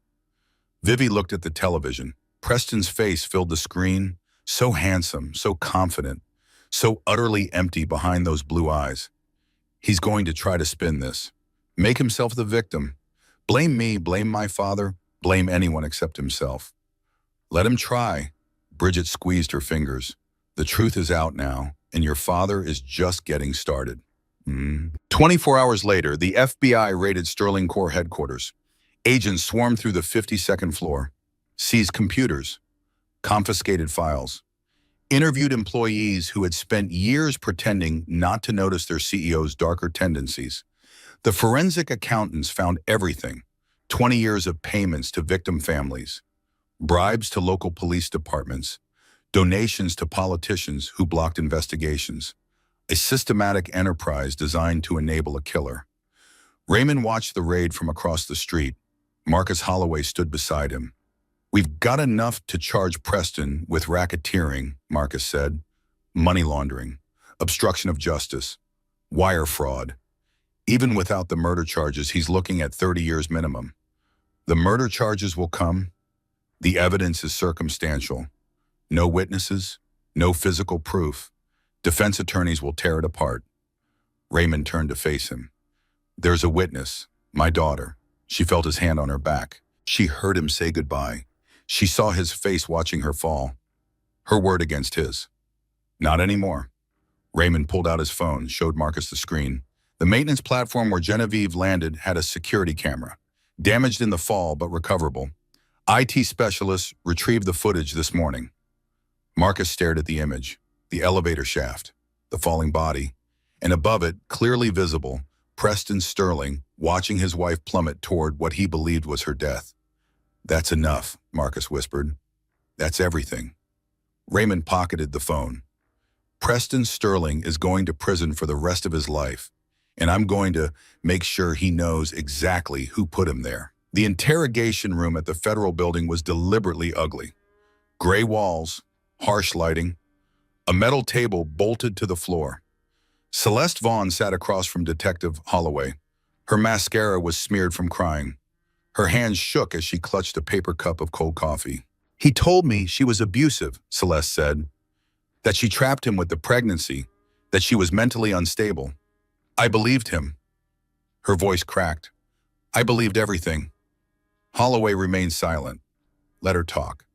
Vivi looked at the television. Preston's face filled the screen, so handsome, so confident, so utterly empty behind those blue eyes. He's going to try to spin this. Make himself the victim. Blame me, blame my father, blame anyone except himself. Let him try. Bridget squeezed her fingers. The truth is out now, and your father is just getting started. 24 hours later, the FBI raided Sterling Corps headquarters. Agents swarmed through the 52nd floor, seized computers, confiscated files, interviewed employees who had spent years pretending not to notice their CEO's darker tendencies. The forensic accountants found everything: 20 years of payments to victim families, bribes to local police departments, donations to politicians who blocked investigations, a systematic enterprise designed to enable a killer. Raymond watched the raid from across the street. Marcus Holloway stood beside him. We've got enough to charge Preston with racketeering, Marcus said, money laundering, obstruction of justice, wire fraud. Even without the murder charges, he's looking at 30 years minimum. The murder charges will come. The evidence is circumstantial. No witnesses, no physical proof. Defense attorneys will tear it apart. Raymond turned to face him. There's a witness, my daughter. She felt his hand on her back. She heard him say goodbye. She saw his face watching her fall. Her word against his. Not anymore. Raymond pulled out his phone, showed Marcus the screen. The maintenance platform where Genevieve landed had a security camera, damaged in the fall but recoverable. IT specialists retrieved the footage this morning. Marcus stared at the image, the elevator shaft, the falling body, and above it, clearly visible, Preston Sterling watching his wife plummet toward what he believed was her death. "That's enough," Marcus whispered. "That's everything." Raymond pocketed the phone. "Preston Sterling is going to prison for the rest of his life, and I'm going to make sure he knows exactly who put him there." The interrogation room at the federal building was deliberately ugly. Gray walls, harsh lighting, a metal table bolted to the floor. Celeste Vaughn sat across from Detective Holloway. Her mascara was smeared from crying. Her hands shook as she clutched a paper cup of cold coffee. "He told me she was abusive," Celeste said. "That she trapped him with the pregnancy, that she was mentally unstable. I believed him." Her voice cracked. "I believed everything." Holloway remained silent. Let her talk.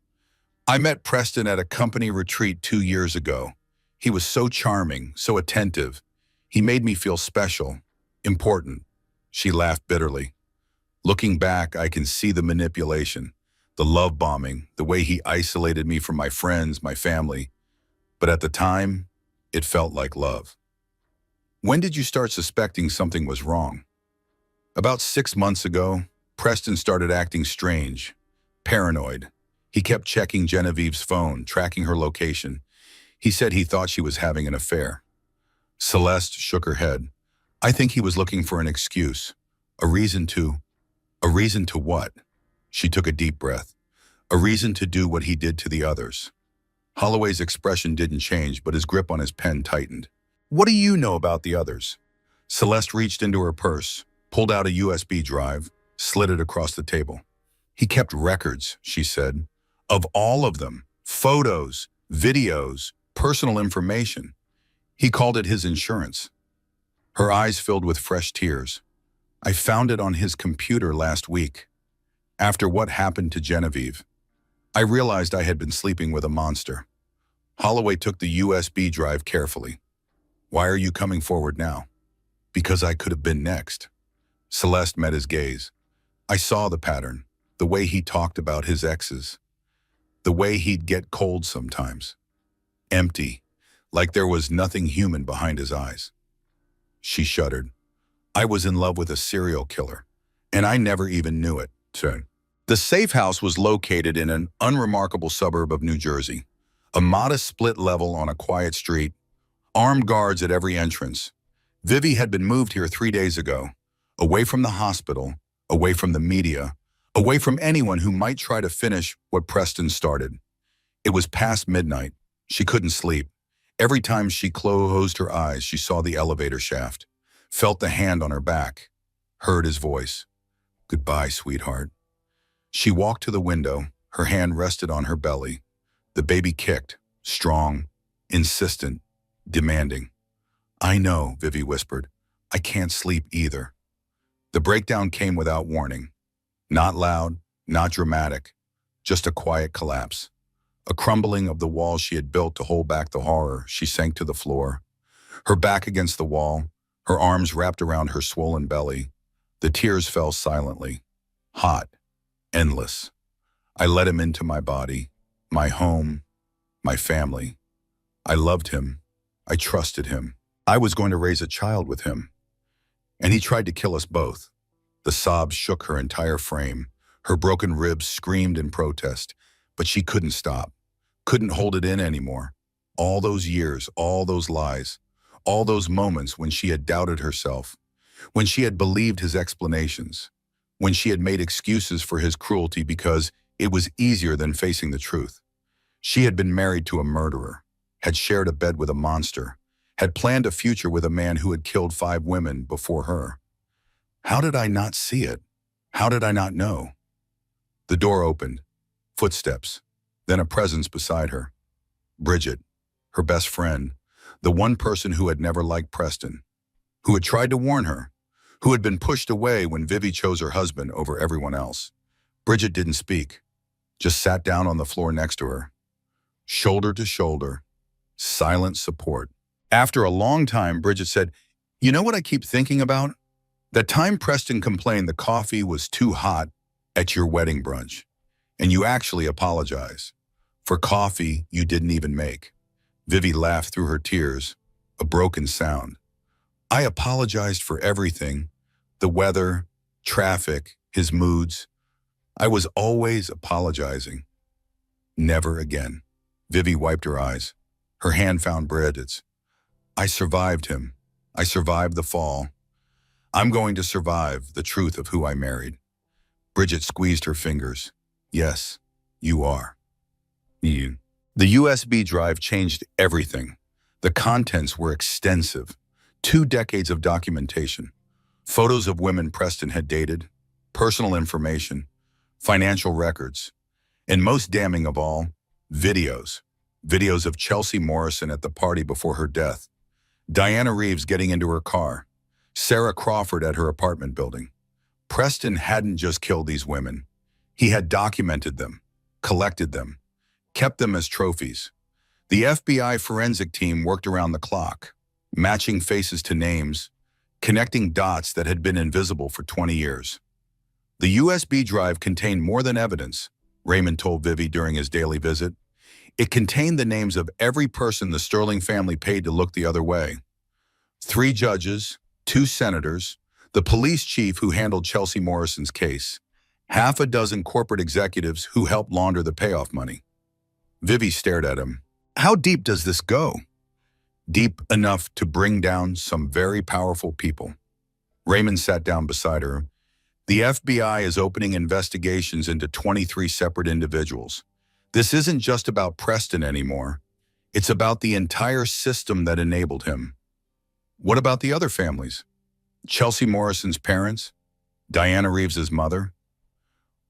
"I met Preston at a company retreat 2 years ago. He was so charming, so attentive. He made me feel special, important." She laughed bitterly. "Looking back, I can see the manipulation, the love bombing, the way he isolated me from my friends, my family. But at the time, it felt like love." "When did you start suspecting something was wrong?" "About 6 months ago, Preston started acting strange, paranoid. He kept checking Genevieve's phone, tracking her location. He said he thought she was having an affair." Celeste shook her head. "I think he was looking for an excuse, a reason to what?" She took a deep breath. "A reason to do what he did to the others." Holloway's expression didn't change, but his grip on his pen tightened. "What do you know about the others?" Celeste reached into her purse, pulled out a USB drive, slid it across the table. "He kept records," she said, "of all of them. Photos, videos, personal information. He called it his insurance." Her eyes filled with fresh tears. "I found it on his computer last week. After what happened to Genevieve, I realized I had been sleeping with a monster." Holloway took the USB drive carefully. "Why are you coming forward now?" "Because I could have been next." Celeste met his gaze. "I saw the pattern, the way he talked about his exes, the way he'd get cold sometimes. Empty, like there was nothing human behind his eyes." She shuddered. "I was in love with a serial killer, and I never even knew it." The safe house was located in an unremarkable suburb of New Jersey, a modest split level on a quiet street, armed guards at every entrance. Vivi had been moved here 3 days ago, away from the hospital, away from the media, away from anyone who might try to finish what Preston started. It was past midnight. She couldn't sleep. Every time she closed her eyes, she saw the elevator shaft, felt the hand on her back, heard his voice. "Goodbye, sweetheart." She walked to the window. Her hand rested on her belly. The baby kicked, strong, insistent, demanding. "I know," Vivi whispered. "I can't sleep either." The breakdown came without warning. Not loud, not dramatic, just a quiet collapse. A crumbling of the walls she had built to hold back the horror. She sank to the floor, her back against the wall, her arms wrapped around her swollen belly. The tears fell silently, hot, endless. "I let him into my body, my home, my family. I loved him. I trusted him. I was going to raise a child with him. And he tried to kill us both." The sobs shook her entire frame. Her broken ribs screamed in protest, but she couldn't stop, couldn't hold it in anymore. All those years, all those lies, all those moments when she had doubted herself, when she had believed his explanations, when she had made excuses for his cruelty because it was easier than facing the truth. She had been married to a murderer, had shared a bed with a monster, had planned a future with a man who had killed 5 women before her. How did I not see it? How did I not know? The door opened, footsteps, then a presence beside her. Bridget, her best friend, the one person who had never liked Preston, who had tried to warn her, who had been pushed away when Vivi chose her husband over everyone else. Bridget didn't speak, just sat down on the floor next to her. Shoulder to shoulder, silent support. After a long time, Bridget said, You know what I keep thinking about? That time Preston complained the coffee was too hot at your wedding brunch, and you actually apologize for coffee you didn't even make. Vivi laughed through her tears, a broken sound. I apologized for everything, the weather, traffic, his moods. I was always apologizing. Never again. Vivi wiped her eyes. Her hand found Bridget's. I survived him. I survived the fall. I'm going to survive the truth of who I married. Bridget squeezed her fingers. Yes, you are. You. The USB drive changed everything. The contents were extensive. 2 decades of documentation. Photos of women Preston had dated, personal information, financial records, and most damning of all, videos. Videos of Chelsea Morrison at the party before her death, Diana Reeves getting into her car, Sarah Crawford at her apartment building. Preston hadn't just killed these women. He had documented them, collected them, kept them as trophies. The FBI forensic team worked around the clock, matching faces to names, connecting dots that had been invisible for 20 years. The USB drive contained more than evidence, Raymond told Vivi during his daily visit. It contained the names of every person the Sterling family paid to look the other way. 3 judges, 2 senators, the police chief who handled Chelsea Morrison's case, half a dozen corporate executives who helped launder the payoff money. Vivi stared at him. How deep does this go? Deep enough to bring down some very powerful people. Raymond sat down beside her. The FBI is opening investigations into 23 separate individuals. This isn't just about Preston anymore. It's about the entire system that enabled him. What about the other families? Chelsea Morrison's parents? Diana Reeves's mother?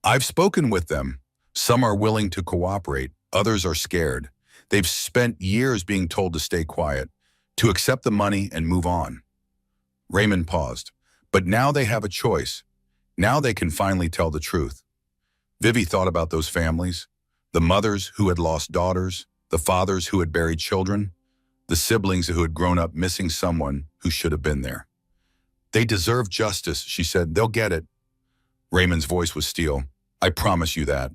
I've spoken with them. Some are willing to cooperate. Others are scared. They've spent years being told to stay quiet, to accept the money and move on. Raymond paused. But now they have a choice. Now they can finally tell the truth. Vivi thought about those families, the mothers who had lost daughters, the fathers who had buried children, the siblings who had grown up missing someone who should have been there. They deserve justice, she said. They'll get it. Raymond's voice was steel. I promise you that.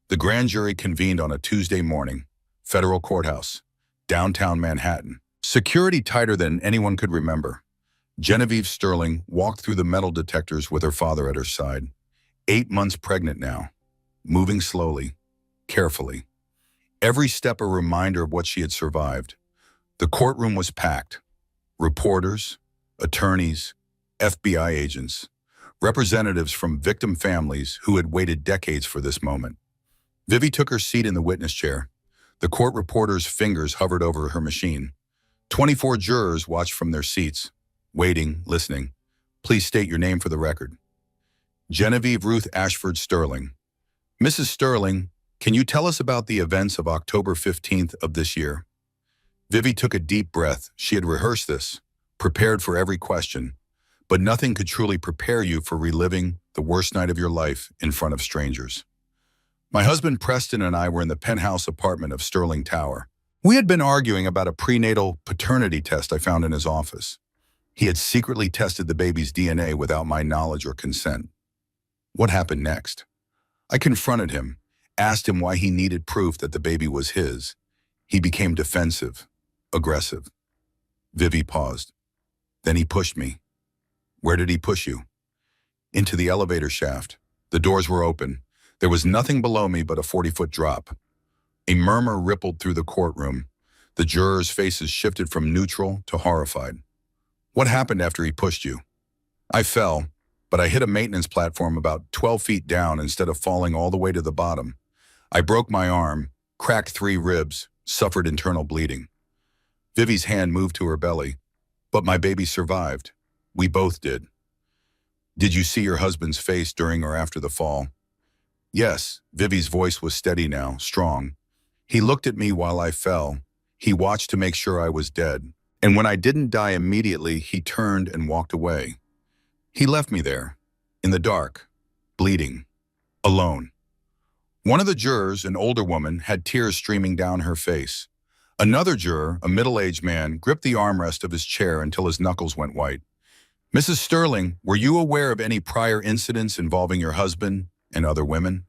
The grand jury convened on a Tuesday morning, federal courthouse, downtown Manhattan. Security tighter than anyone could remember. Genevieve Sterling walked through the metal detectors with her father at her side. 8 months pregnant now, moving slowly, carefully. Every step a reminder of what she had survived. The courtroom was packed. Reporters, attorneys, FBI agents, representatives from victim families who had waited decades for this moment. Vivi took her seat in the witness chair. The court reporter's fingers hovered over her machine. 24 jurors watched from their seats, waiting, listening. Please state your name for the record. Genevieve Ruth Ashford Sterling. Mrs. Sterling, can you tell us about the events of October 15th of this year? Vivi took a deep breath. She had rehearsed this, prepared for every question, but nothing could truly prepare you for reliving the worst night of your life in front of strangers. My husband Preston and I were in the penthouse apartment of Sterling Tower. We had been arguing about a prenatal paternity test I found in his office. He had secretly tested the baby's DNA without my knowledge or consent. What happened next? I confronted him, asked him why he needed proof that the baby was his. He became defensive, aggressive. Vivi paused. Then he pushed me. Where did he push you? Into the elevator shaft. The doors were open. There was nothing below me but a 40-foot drop. A murmur rippled through the courtroom. The jurors' faces shifted from neutral to horrified. What happened after he pushed you? I fell, but I hit a maintenance platform about 12 feet down instead of falling all the way to the bottom. I broke my arm, cracked 3 ribs, suffered internal bleeding. Vivi's hand moved to her belly. But my baby survived. We both did. Did you see your husband's face during or after the fall? Yes, Vivi's voice was steady now, strong. He looked at me while I fell. He watched to make sure I was dead. And when I didn't die immediately, he turned and walked away. He left me there, in the dark, bleeding, alone. One of the jurors, an older woman, had tears streaming down her face. Another juror, a middle-aged man, gripped the armrest of his chair until his knuckles went white. Mrs. Sterling, were you aware of any prior incidents involving your husband and other women?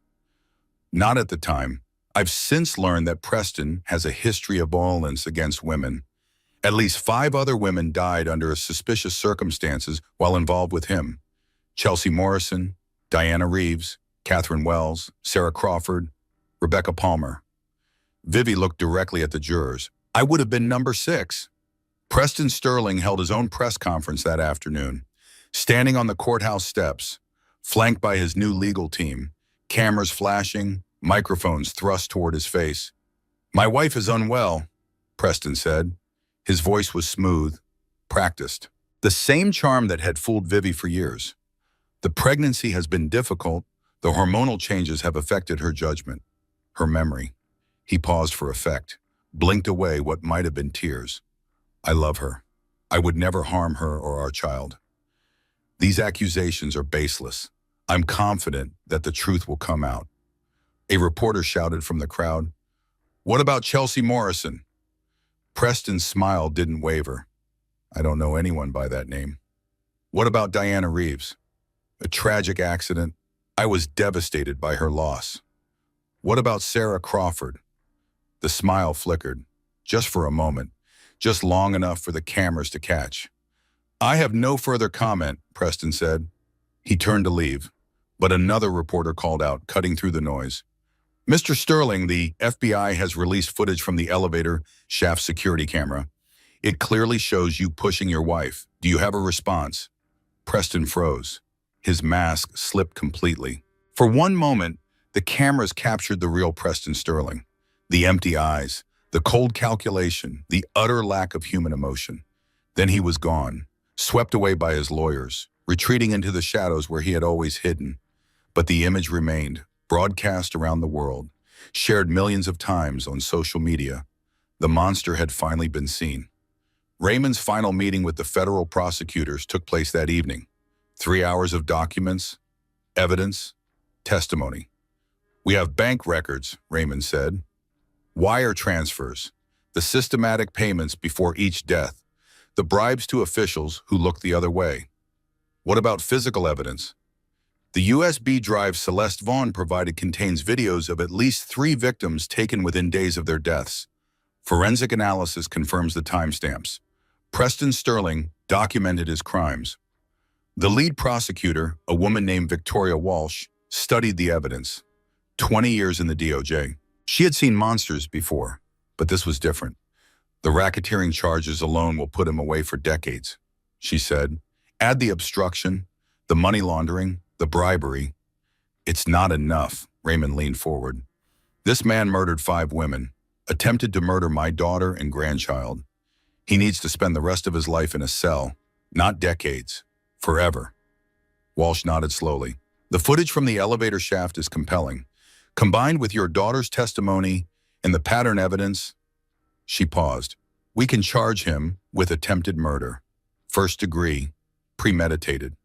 Not at the time. I've since learned that Preston has a history of violence against women. At least 5 other women died under suspicious circumstances while involved with him. Chelsea Morrison, Diana Reeves, Catherine Wells, Sarah Crawford, Rebecca Palmer. Vivi looked directly at the jurors. I would have been number 6. Preston Sterling held his own press conference that afternoon, standing on the courthouse steps, flanked by his new legal team, cameras flashing, microphones thrust toward his face. My wife is unwell, Preston said. His voice was smooth, practiced. The same charm that had fooled Vivi for years. The pregnancy has been difficult. The hormonal changes have affected her judgment, her memory. He paused for effect, blinked away what might have been tears. I love her. I would never harm her or our child. These accusations are baseless. I'm confident that the truth will come out. A reporter shouted from the crowd, What about Chelsea Morrison? Preston's smile didn't waver. I don't know anyone by that name. What about Diana Reeves? A tragic accident. I was devastated by her loss. What about Sarah Crawford? The smile flickered, just for a moment, just long enough for the cameras to catch. I have no further comment, Preston said. He turned to leave, but another reporter called out, cutting through the noise. Mr. Sterling, the FBI has released footage from the elevator shaft security camera. It clearly shows you pushing your wife. Do you have a response? Preston froze. His mask slipped completely. For one moment, the cameras captured the real Preston Sterling. The empty eyes, the cold calculation, the utter lack of human emotion. Then he was gone, swept away by his lawyers, retreating into the shadows where he had always hidden. But the image remained, broadcast around the world, shared millions of times on social media. The monster had finally been seen. Raymond's final meeting with the federal prosecutors took place that evening. 3 hours of documents, evidence, testimony. We have bank records, Raymond said. Wire transfers, the systematic payments before each death, the bribes to officials who looked the other way. What about physical evidence? The USB drive Celeste Vaughn provided contains videos of at least 3 victims taken within days of their deaths. Forensic analysis confirms the timestamps. Preston Sterling documented his crimes. The lead prosecutor, a woman named Victoria Walsh, studied the evidence. 20 years in the DOJ. She had seen monsters before, but this was different. The racketeering charges alone will put him away for decades, she said. Add the obstruction, the money laundering, the bribery. It's not enough, Raymond leaned forward. This man murdered 5 women, attempted to murder my daughter and grandchild. He needs to spend the rest of his life in a cell, not decades, forever. Walsh nodded slowly. The footage from the elevator shaft is compelling. Combined with your daughter's testimony and the pattern evidence, she paused. We can charge him with attempted murder, 1st degree, premeditated.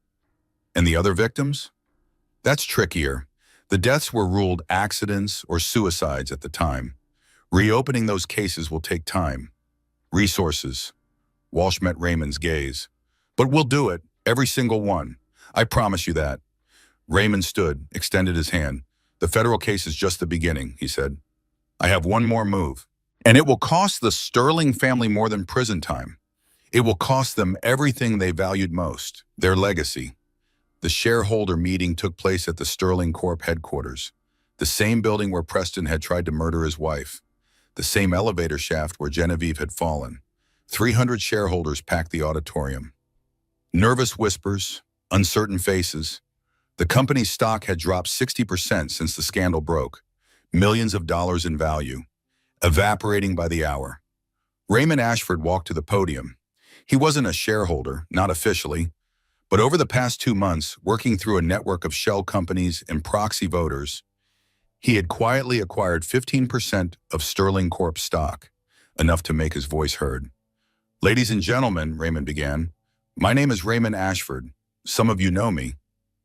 And the other victims? That's trickier. The deaths were ruled accidents or suicides at the time. Reopening those cases will take time. Resources. Walsh met Raymond's gaze. But we'll do it, every single one. I promise you that. Raymond stood, extended his hand. The federal case is just the beginning, he said. I have one more move. And it will cost the Sterling family more than prison time. It will cost them everything they valued most, their legacy. The shareholder meeting took place at the Sterling Corp headquarters, the same building where Preston had tried to murder his wife, the same elevator shaft where Genevieve had fallen. 300 shareholders packed the auditorium. Nervous whispers, uncertain faces. The company's stock had dropped 60% since the scandal broke, millions of dollars in value, evaporating by the hour. Raymond Ashford walked to the podium. He wasn't a shareholder, not officially, but over the past 2 months, working through a network of shell companies and proxy voters, he had quietly acquired 15% of Sterling Corp stock, enough to make his voice heard. Ladies and gentlemen, Raymond began, my name is Raymond Ashford. Some of you know me.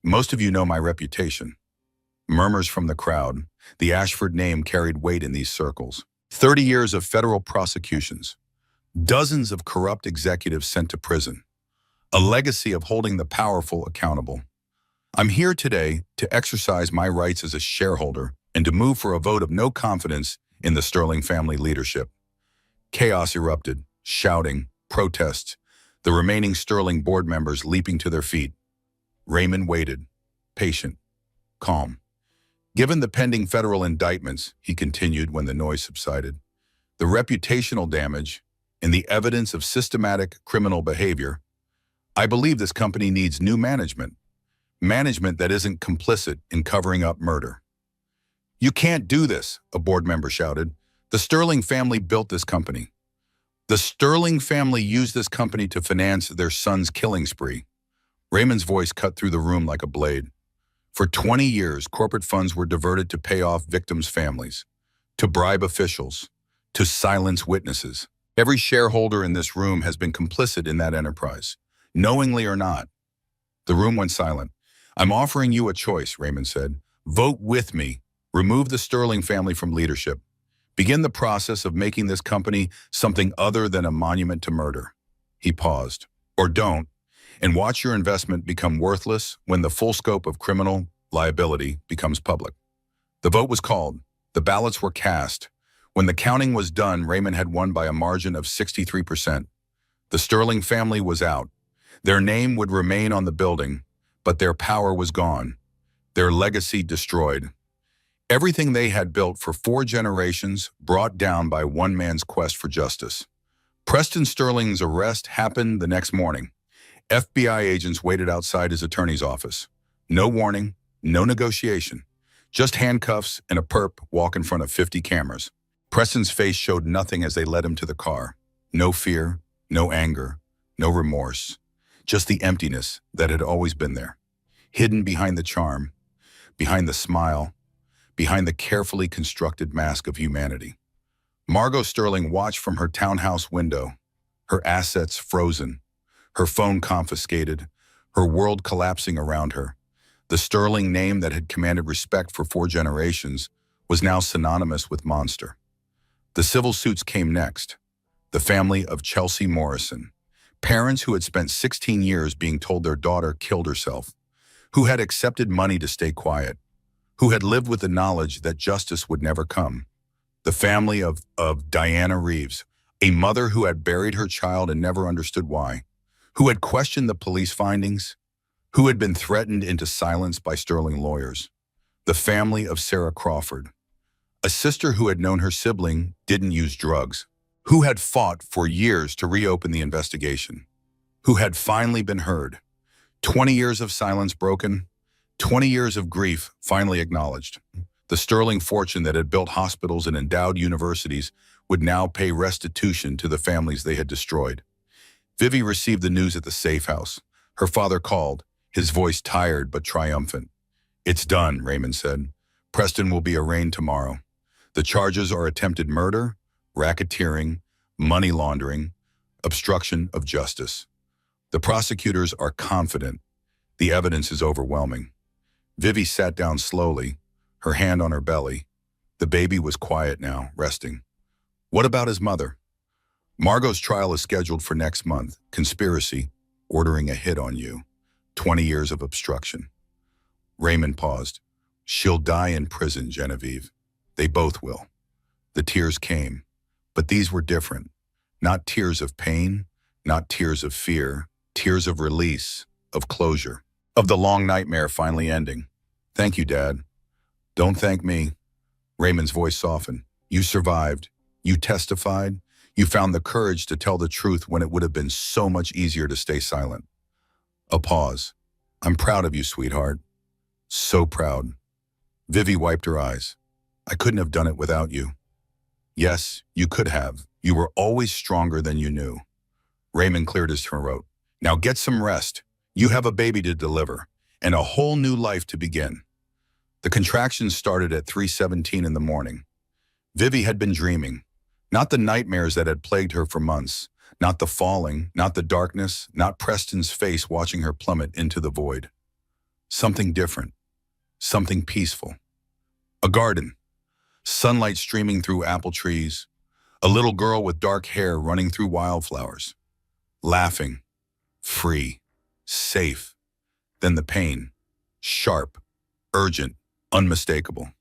Most of you know my reputation. Murmurs from the crowd. The Ashford name carried weight in these circles. 30 years of federal prosecutions, dozens of corrupt executives sent to prison, a legacy of holding the powerful accountable. I'm here today to exercise my rights as a shareholder and to move for a vote of no confidence in the Sterling family leadership. Chaos erupted, shouting, protests, the remaining Sterling board members leaping to their feet. Raymond waited, patient, calm. Given the pending federal indictments, he continued when the noise subsided, the reputational damage and the evidence of systematic criminal behavior, I believe this company needs new management that isn't complicit in covering up murder. You can't do this, a board member shouted. The Sterling family built this company. The Sterling family used this company to finance their son's killing spree. Raymond's voice cut through the room like a blade. For 20 years, corporate funds were diverted to pay off victims' families, to bribe officials, to silence witnesses. Every shareholder in this room has been complicit in that enterprise, knowingly or not. The room went silent. I'm offering you a choice, Raymond said. Vote with me. Remove the Sterling family from leadership. Begin the process of making this company something other than a monument to murder. He paused. Or don't, and watch your investment become worthless when the full scope of criminal liability becomes public. The vote was called. The ballots were cast. When the counting was done, Raymond had won by a margin of 63%. The Sterling family was out. Their name would remain on the building, but their power was gone. Their legacy destroyed. Everything they had built for 4 generations brought down by one man's quest for justice. Preston Sterling's arrest happened the next morning. FBI agents waited outside his attorney's office. No warning, no negotiation, just handcuffs and a perp walk in front of 50 cameras. Preston's face showed nothing as they led him to the car. No fear, no anger, no remorse, just the emptiness that had always been there, hidden behind the charm, behind the smile, behind the carefully constructed mask of humanity. Margot Sterling watched from her townhouse window, her assets frozen, her phone confiscated, her world collapsing around her. The Sterling name that had commanded respect for 4 generations was now synonymous with monster. The civil suits came next. The family of Chelsea Morrison, parents who had spent 16 years being told their daughter killed herself, who had accepted money to stay quiet, who had lived with the knowledge that justice would never come. The family of Diana Reeves, a mother who had buried her child and never understood why, who had questioned the police findings, who had been threatened into silence by Sterling lawyers. The family of Sarah Crawford, a sister who had known her sibling didn't use drugs, who had fought for years to reopen the investigation, who had finally been heard. 20 years of silence broken, 20 years of grief finally acknowledged. The Sterling fortune that had built hospitals and endowed universities would now pay restitution to the families they had destroyed. Vivi received the news at the safe house. Her father called, his voice tired but triumphant. It's done, Raymond said. Preston will be arraigned tomorrow. The charges are attempted murder, racketeering, money laundering, obstruction of justice. The prosecutors are confident. The evidence is overwhelming. Vivi sat down slowly, her hand on her belly. The baby was quiet now, resting. What about his mother? Margot's trial is scheduled for next month. Conspiracy, ordering a hit on you. 20 years of obstruction. Raymond paused. She'll die in prison, Genevieve. They both will. The tears came, but these were different. Not tears of pain, not tears of fear, tears of release, of closure, of the long nightmare finally ending. Thank you, Dad. Don't thank me. Raymond's voice softened. You survived. You testified. You found the courage to tell the truth when it would have been so much easier to stay silent. A pause. I'm proud of you, sweetheart. So proud. Vivi wiped her eyes. I couldn't have done it without you. Yes, you could have. You were always stronger than you knew. Raymond cleared his throat. Now get some rest. You have a baby to deliver, and a whole new life to begin. The contractions started at 3:17 in the morning. Vivi had been dreaming. Not the nightmares that had plagued her for months. Not the falling, not the darkness, not Preston's face watching her plummet into the void. Something different. Something peaceful. A garden. sunlight streaming through apple trees, a little girl with dark hair running through wildflowers, laughing, free, safe. Then the pain, sharp, urgent, unmistakable,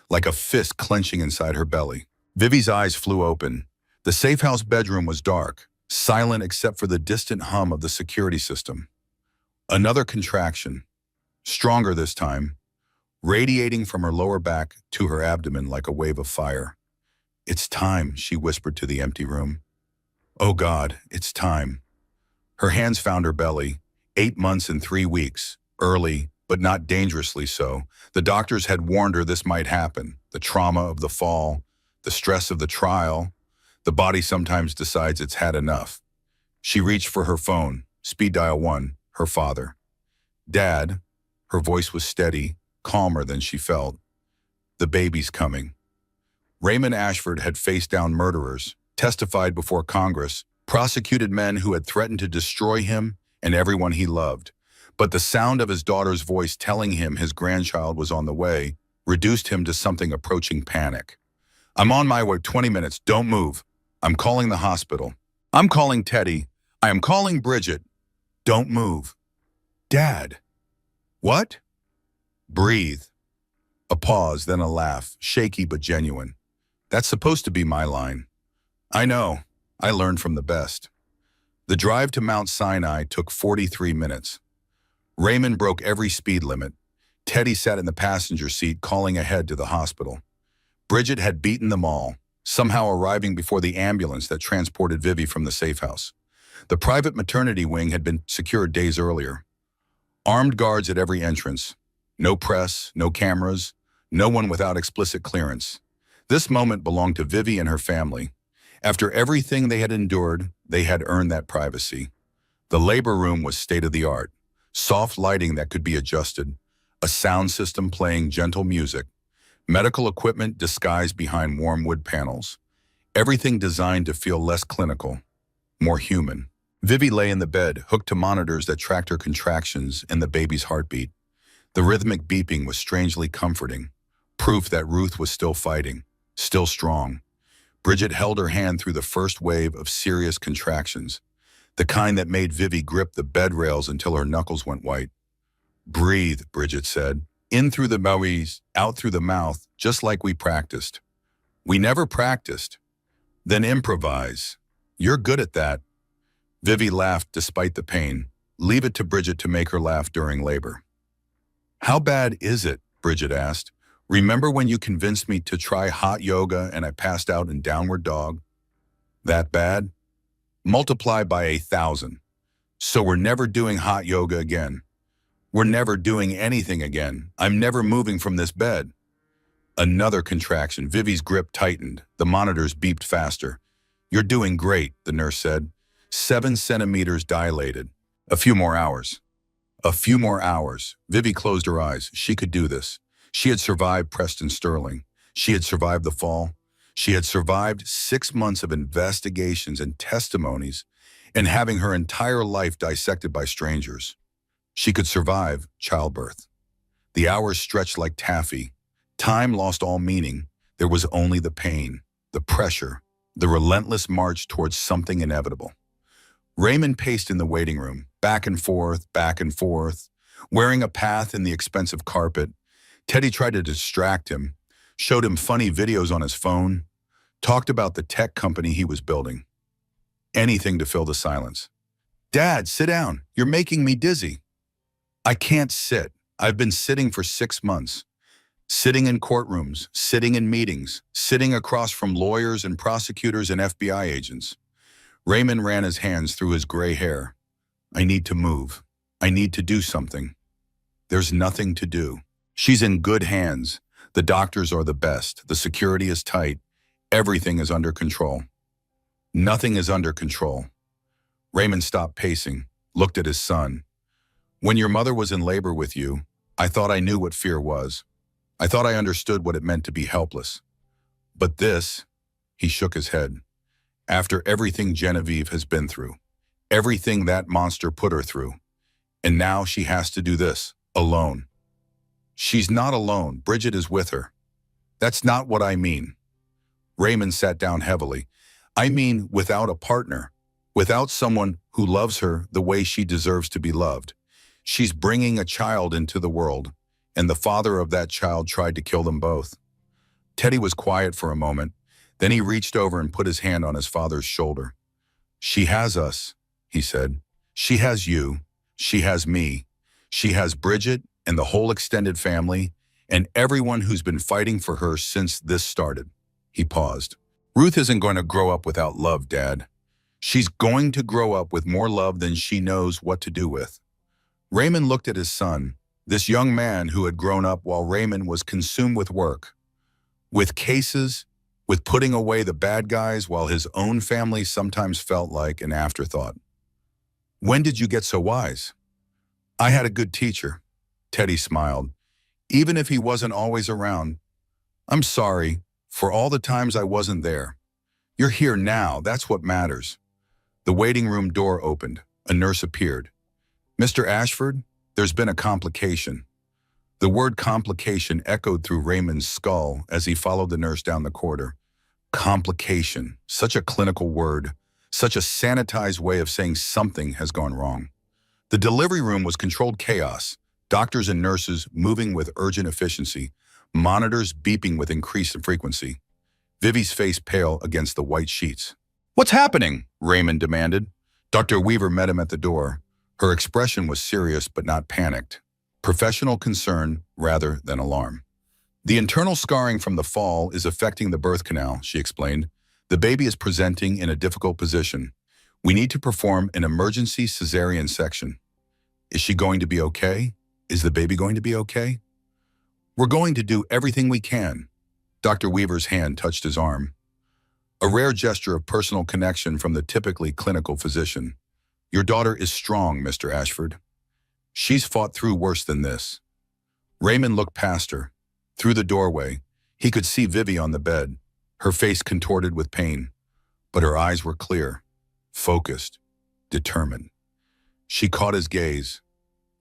like a fist clenching inside her belly. Vivi's eyes flew open. The safe house bedroom was dark, silent except for the distant hum of the security system. Another contraction, stronger this time, radiating from her lower back to her abdomen like a wave of fire. "It's time," she whispered to the empty room. "Oh God, it's time." Her hands found her belly. 8 months and 3 weeks, early, but not dangerously so. The doctors had warned her this might happen. The trauma of the fall, the stress of the trial. The body sometimes decides it's had enough. She reached for her phone, speed dial 1, her father. "Dad," her voice was steady, calmer than she felt. "The baby's coming." Raymond Ashford had faced down murderers, testified before Congress, prosecuted men who had threatened to destroy him and everyone he loved. But the sound of his daughter's voice telling him his grandchild was on the way reduced him to something approaching panic. "I'm on my way, 20 minutes, don't move. I'm calling the hospital. I'm calling Teddy. I am calling Bridget. Don't move." "Dad." "What?" "Breathe." A pause, then a laugh, shaky but genuine. "That's supposed to be my line." "I know. I learned from the best." The drive to Mount Sinai took 43 minutes. Raymond broke every speed limit. Teddy sat in the passenger seat calling ahead to the hospital. Bridget had beaten them all, somehow arriving before the ambulance that transported Vivi from the safe house. The private maternity wing had been secured days earlier. Armed guards at every entrance. No press, no cameras, no one without explicit clearance. This moment belonged to Vivi and her family. After everything they had endured, they had earned that privacy. The labor room was state-of-the-art. Soft lighting that could be adjusted. A sound system playing gentle music. Medical equipment disguised behind warm wood panels. Everything designed to feel less clinical, more human. Vivi lay in the bed, hooked to monitors that tracked her contractions and the baby's heartbeat. The rhythmic beeping was strangely comforting, proof that Ruth was still fighting, still strong. Bridget held her hand through the first wave of serious contractions, the kind that made Vivi grip the bed rails until her knuckles went white. "Breathe," Bridget said. "In through the bellies, out through the mouth, just like we practiced." "We never practiced." "Then improvise. You're good at that." Vivi laughed despite the pain. Leave it to Bridget to make her laugh during labor. "How bad is it?" Bridget asked. "Remember when you convinced me to try hot yoga and I passed out in downward dog?" "That bad?" "Multiply by 1,000. So we're never doing hot yoga again. We're never doing anything again. I'm never moving from this bed." Another contraction. Vivi's grip tightened. The monitors beeped faster. "You're doing great," the nurse said. 7 centimeters dilated. "A few more hours." A few more hours. Vivi closed her eyes. She could do this. She had survived Preston Sterling. She had survived the fall. She had survived 6 months of investigations and testimonies and having her entire life dissected by strangers. She could survive childbirth. The hours stretched like taffy. Time lost all meaning. There was only the pain, the pressure, the relentless march towards something inevitable. Raymond paced in the waiting room, back and forth, wearing a path in the expensive carpet. Teddy tried to distract him, showed him funny videos on his phone, talked about the tech company he was building. Anything to fill the silence. "Dad, sit down. You're making me dizzy." "I can't sit. I've been sitting for 6 months. Sitting in courtrooms, sitting in meetings, sitting across from lawyers and prosecutors and FBI agents." Raymond ran his hands through his gray hair. "I need to move. I need to do something." "There's nothing to do. She's in good hands. The doctors are the best. The security is tight. Everything is under control." "Nothing is under control." Raymond stopped pacing, looked at his son. "When your mother was in labor with you, I thought I knew what fear was. I thought I understood what it meant to be helpless. But this," he shook his head, "after everything Genevieve has been through, everything that monster put her through, and now she has to do this, alone." "She's not alone. Bridget is with her." That's not what I mean. Raymond sat down heavily. I mean without a partner, without someone who loves her the way she deserves to be loved. She's bringing a child into the world, and the father of that child tried to kill them both. Teddy was quiet for a moment. Then he reached over and put his hand on his father's shoulder. She has us, he said. She has you. She has me. She has Bridget and the whole extended family and everyone who's been fighting for her since this started. He paused. Ruth isn't going to grow up without love, Dad. She's going to grow up with more love than she knows what to do with. Raymond looked at his son, this young man who had grown up while Raymond was consumed with work, with cases, with putting away the bad guys while his own family sometimes felt like an afterthought. When did you get so wise? I had a good teacher. Teddy smiled. Even if he wasn't always around. I'm sorry for all the times I wasn't there. You're here now, that's what matters. The waiting room door opened. A nurse appeared. Mr. Ashford, there's been a complication. The word complication echoed through Raymond's skull as he followed the nurse down the corridor. Complication, such a clinical word, such a sanitized way of saying something has gone wrong. The delivery room was controlled chaos, doctors and nurses moving with urgent efficiency, monitors beeping with increased frequency. Vivi's face pale against the white sheets. What's happening? Raymond demanded. Dr. Weaver met him at the door. Her expression was serious but not panicked. Professional concern rather than alarm. The internal scarring from the fall is affecting the birth canal, she explained. The baby is presenting in a difficult position. We need to perform an emergency cesarean section. Is she going to be okay? Is the baby going to be okay? We're going to do everything we can. Dr. Weaver's hand touched his arm. A rare gesture of personal connection from the typically clinical physician. Your daughter is strong, Mr. Ashford. She's fought through worse than this. Raymond looked past her. Through the doorway, he could see Vivi on the bed, her face contorted with pain, but her eyes were clear, focused, determined. She caught his gaze,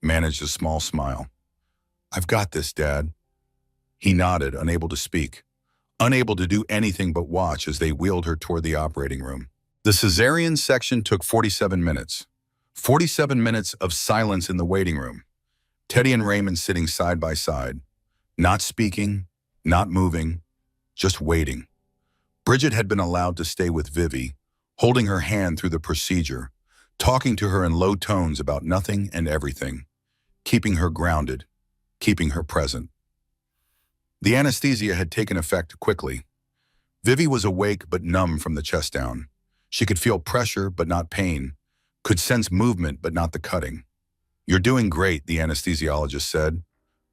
managed a small smile. I've got this, Dad. He nodded, unable to speak, unable to do anything but watch as they wheeled her toward the operating room. The cesarean section took 47 minutes. 47 minutes of silence in the waiting room. Teddy and Raymond sitting side by side, not speaking, not moving, just waiting. Bridget had been allowed to stay with Vivi, holding her hand through the procedure, talking to her in low tones about nothing and everything, keeping her grounded, keeping her present. The anesthesia had taken effect quickly. Vivi was awake but numb from the chest down. She could feel pressure but not pain, could sense movement but not the cutting. You're doing great, the anesthesiologist said.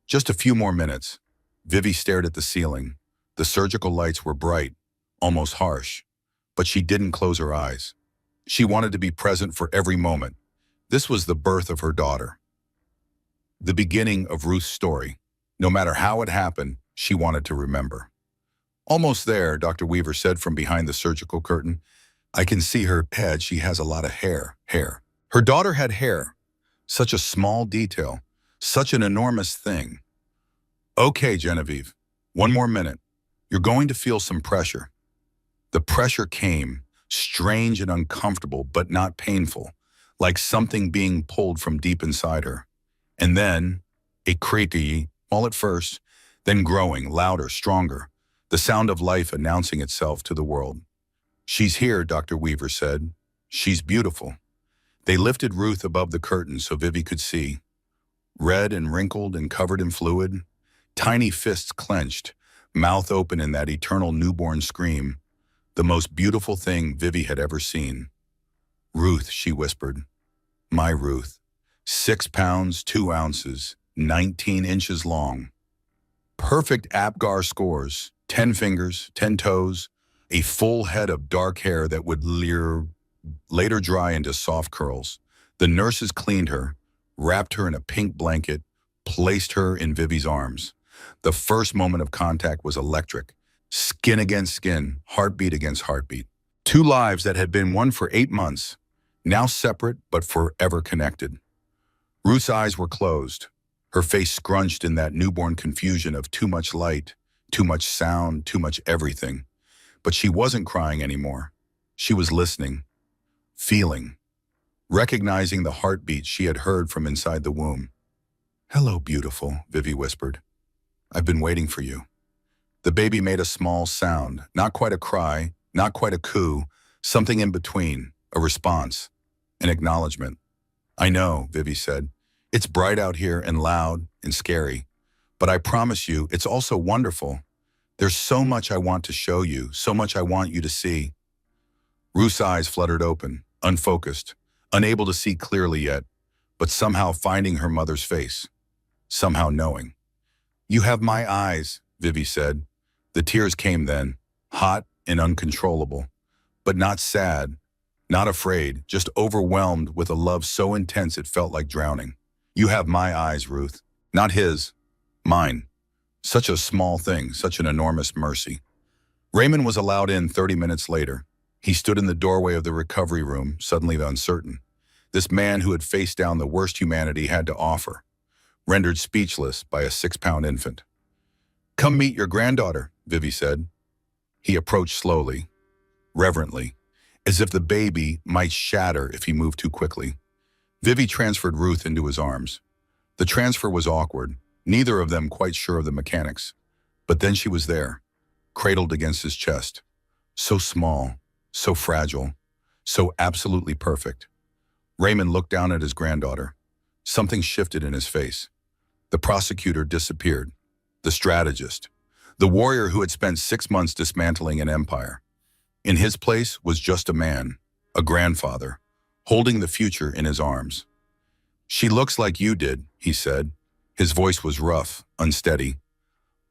Just a few more minutes. Vivi stared at the ceiling. The surgical lights were bright, almost harsh, but she didn't close her eyes. She wanted to be present for every moment. This was the birth of her daughter. The beginning of Ruth's story. No matter how it happened, she wanted to remember. Almost there, Dr. Weaver said from behind the surgical curtain. I can see her head. She has a lot of hair. Her daughter had hair. Such a small detail. Such an enormous thing. Okay, Genevieve. One more minute. You're going to feel some pressure. The pressure came, strange and uncomfortable, but not painful, like something being pulled from deep inside her. And then, a creaky, all at first, then growing, louder, stronger, the sound of life announcing itself to the world. She's here, Dr. Weaver said. She's beautiful. They lifted Ruth above the curtain so Vivi could see. Red and wrinkled and covered in fluid, tiny fists clenched, mouth open in that eternal newborn scream, the most beautiful thing Vivi had ever seen. Ruth, she whispered. My Ruth. 6 pounds, 2 ounces, 19 inches long. Perfect APGAR scores, 10 fingers, 10 toes, a full head of dark hair that would later dry into soft curls. The nurses cleaned her, wrapped her in a pink blanket, placed her in Vivi's arms. The first moment of contact was electric. Skin against skin, heartbeat against heartbeat. 2 lives that had been one for 8 months, now separate but forever connected. Ruth's eyes were closed, her face scrunched in that newborn confusion of too much light, Too much sound, too much everything. But she wasn't crying anymore. She was listening, feeling, recognizing the heartbeat she had heard from inside the womb. "Hello, beautiful," Vivi whispered. "I've been waiting for you." The baby made a small sound, not quite a cry, not quite a coo, something in between, a response, an acknowledgement. "I know," Vivi said. "It's bright out here and loud and scary. But I promise you, it's also wonderful. There's so much I want to show you, so much I want you to see." Ruth's eyes fluttered open, unfocused, unable to see clearly yet, but somehow finding her mother's face, somehow knowing. "You have my eyes," Vivi said. The tears came then, hot and uncontrollable, but not sad, not afraid, just overwhelmed with a love so intense it felt like drowning. "You have my eyes, Ruth, not his, mine." Such a small thing, such an enormous mercy. Raymond was allowed in 30 minutes later. He stood in the doorway of the recovery room, suddenly uncertain. This man who had faced down the worst humanity had to offer, rendered speechless by a 6-pound infant. "Come meet your granddaughter," Vivi said. He approached slowly, reverently, as if the baby might shatter if he moved too quickly. Vivi transferred Ruth into his arms. The transfer was awkward, neither of them quite sure of the mechanics. But then she was there, cradled against his chest. So small, so fragile, so absolutely perfect. Raymond looked down at his granddaughter. Something shifted in his face. The prosecutor disappeared. The strategist. The warrior who had spent 6 months dismantling an empire. In his place was just a man, a grandfather, holding the future in his arms. "She looks like you did," he said. His voice was rough, unsteady.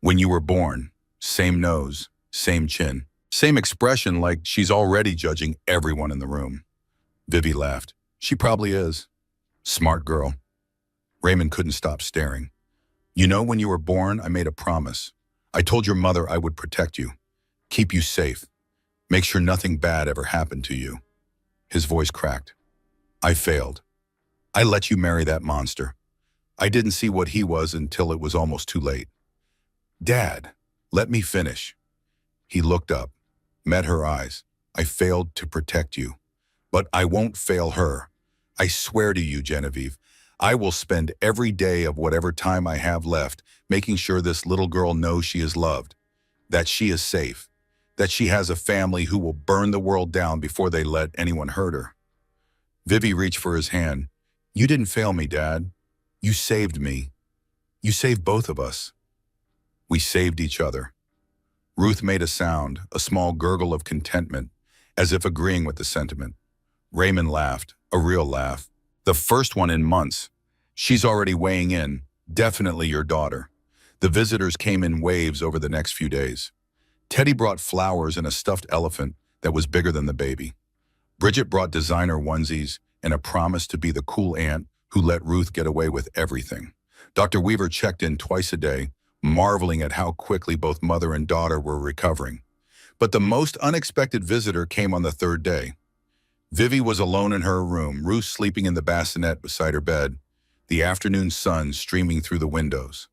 "When you were born, same nose, same chin, same expression, like she's already judging everyone in the room." Vivi laughed. "She probably is. Smart girl." Raymond couldn't stop staring. "You know, when you were born, I made a promise. I told your mother I would protect you, keep you safe, make sure nothing bad ever happened to you." His voice cracked. "I failed. I let you marry that monster. I didn't see what he was until it was almost too late." "Dad, let me finish." He looked up, met her eyes. "I failed to protect you, but I won't fail her. I swear to you, Genevieve, I will spend every day of whatever time I have left making sure this little girl knows she is loved, that she is safe, that she has a family who will burn the world down before they let anyone hurt her." Vivi reached for his hand. "You didn't fail me, Dad. You saved me. You saved both of us. We saved each other." Ruth made a sound, a small gurgle of contentment, as if agreeing with the sentiment. Raymond laughed, a real laugh. "The first one in months. She's already weighing in. Definitely your daughter." The visitors came in waves over the next few days. Teddy brought flowers and a stuffed elephant that was bigger than the baby. Bridget brought designer onesies and a promise to be the cool aunt who let Ruth get away with everything. Dr. Weaver checked in twice a day, marveling at how quickly both mother and daughter were recovering. But the most unexpected visitor came on the 3rd day. Vivi was alone in her room, Ruth sleeping in the bassinet beside her bed, the afternoon sun streaming through the windows.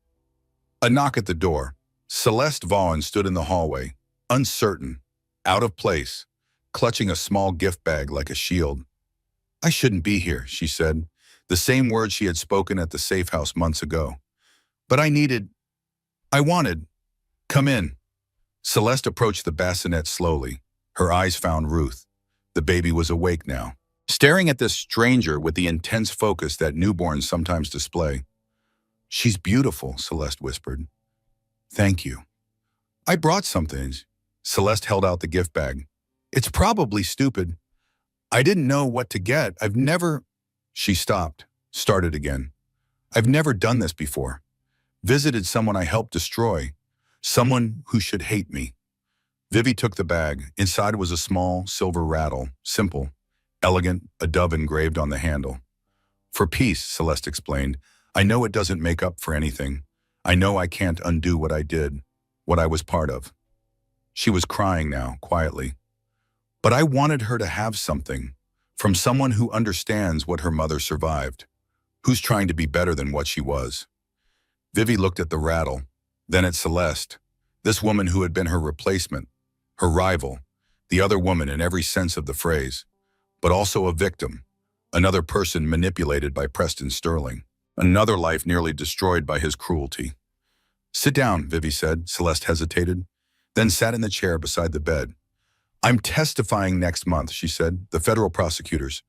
A knock at the door. Celeste Vaughan stood in the hallway, uncertain, out of place, clutching a small gift bag like a shield. "I shouldn't be here," she said, the same words she had spoken at the safe house months ago. "But I wanted. Come in." Celeste approached the bassinet slowly. Her eyes found Ruth. The baby was awake now, staring at this stranger with the intense focus that newborns sometimes display. "She's beautiful," Celeste whispered. "Thank you." "I brought something." Celeste held out the gift bag. "It's probably stupid. I didn't know what to get. I've never—" She stopped, started again. "I've never done this before. Visited someone I helped destroy. Someone who should hate me." Vivi took the bag. Inside was a small silver rattle, simple, elegant, a dove engraved on the handle. "For peace," Celeste explained. "I know it doesn't make up for anything. I know I can't undo what I did, what I was part of." She was crying now, quietly. "But I wanted her to have something, from someone who understands what her mother survived, who's trying to be better than what she was." Vivi looked at the rattle, then at Celeste, This woman who had been her replacement, her rival, the other woman in every sense of the phrase, but also a victim, another person manipulated by Preston Sterling, another life nearly destroyed by his cruelty. "Sit down," Vivi said. Celeste hesitated, then sat in the chair beside the bed. "I'm testifying next month," she said. "The federal prosecutors.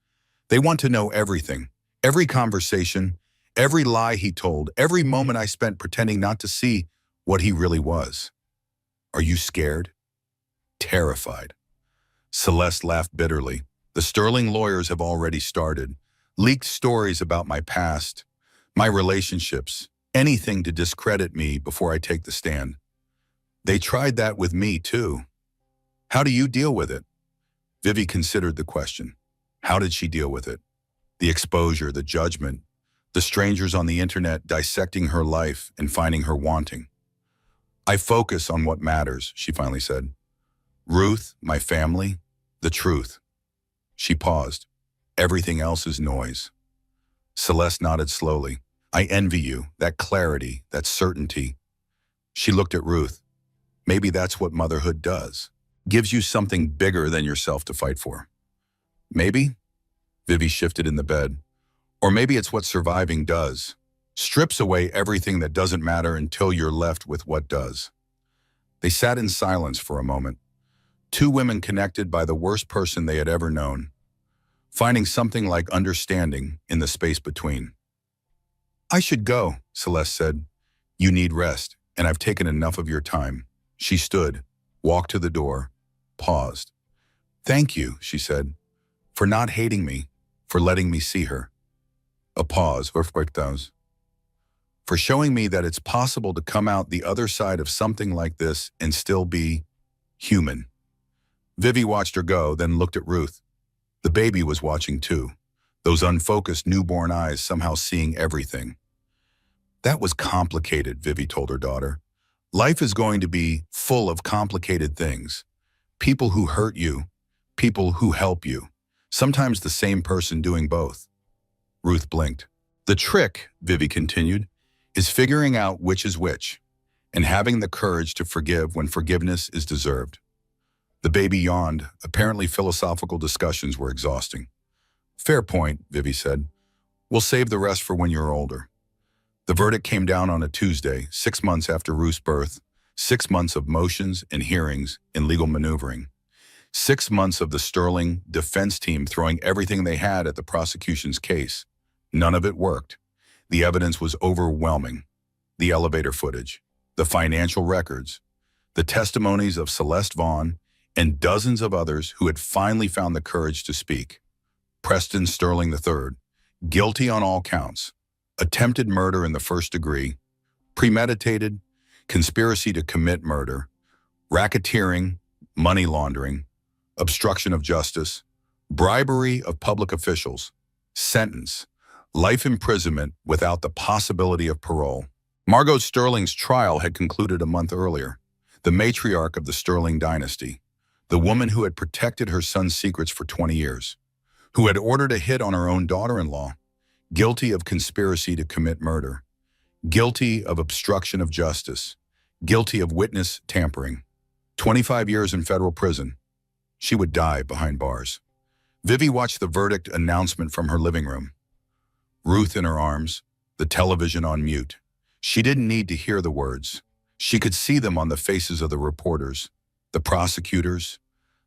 They want to know everything, every conversation, every lie he told, every moment I spent pretending not to see what he really was." "Are you scared?" "Terrified." Celeste laughed bitterly. "The Sterling lawyers have already started. Leaked stories about my past, my relationships, anything to discredit me before I take the stand. They tried that with me, too. How do you deal with it?" Vivi considered the question. How did she deal with it? The exposure, the judgment, the strangers on the internet dissecting her life and finding her wanting. "I focus on what matters," she finally said. "Ruth, my family, the truth." She paused. "Everything else is noise." Celeste nodded slowly. "I envy you, that clarity, that certainty." She looked at Ruth. "Maybe that's what motherhood does. Gives you something bigger than yourself to fight for." "Maybe?" Vivi shifted in the bed. "Or maybe it's what surviving does. Strips away everything that doesn't matter until you're left with what does." They sat in silence for a moment. Two women connected by the worst person they had ever known, finding something like understanding in the space between. "I should go," Celeste said. "You need rest, and I've taken enough of your time." She stood, walked to the door, paused. "Thank you," she said, "for not hating me, for letting me see her." A pause, "For showing me that it's possible to come out the other side of something like this and still be human." Vivi watched her go, then looked at Ruth. The baby was watching too, those unfocused newborn eyes somehow seeing everything. "That was complicated," Vivi told her daughter. "Life is going to be full of complicated things. People who hurt you, people who help you. Sometimes the same person doing both." Ruth blinked. "The trick," Vivi continued, "is figuring out which is which, and having the courage to forgive when forgiveness is deserved." The baby yawned. Apparently philosophical discussions were exhausting. "Fair point," Vivi said. "We'll save the rest for when you're older." The verdict came down on a Tuesday, 6 months after Ruth's birth, 6 months of motions and hearings and legal maneuvering. 6 months of the Sterling defense team throwing everything they had at the prosecution's case. None of it worked. The evidence was overwhelming. The elevator footage, the financial records, the testimonies of Celeste Vaughn, and dozens of others who had finally found the courage to speak. Preston Sterling III, guilty on all counts. Attempted murder in the first degree, premeditated, conspiracy to commit murder, racketeering, money laundering, obstruction of justice, bribery of public officials, sentence, life imprisonment without the possibility of parole. Margot Sterling's trial had concluded a month earlier. The matriarch of the Sterling dynasty, the woman who had protected her son's secrets for 20 years, who had ordered a hit on her own daughter-in-law, guilty of conspiracy to commit murder, guilty of obstruction of justice, guilty of witness tampering. 25 years in federal prison. She would die behind bars. Vivi watched the verdict announcement from her living room. Ruth in her arms, the television on mute. She didn't need to hear the words. She could see them on the faces of the reporters, the prosecutors,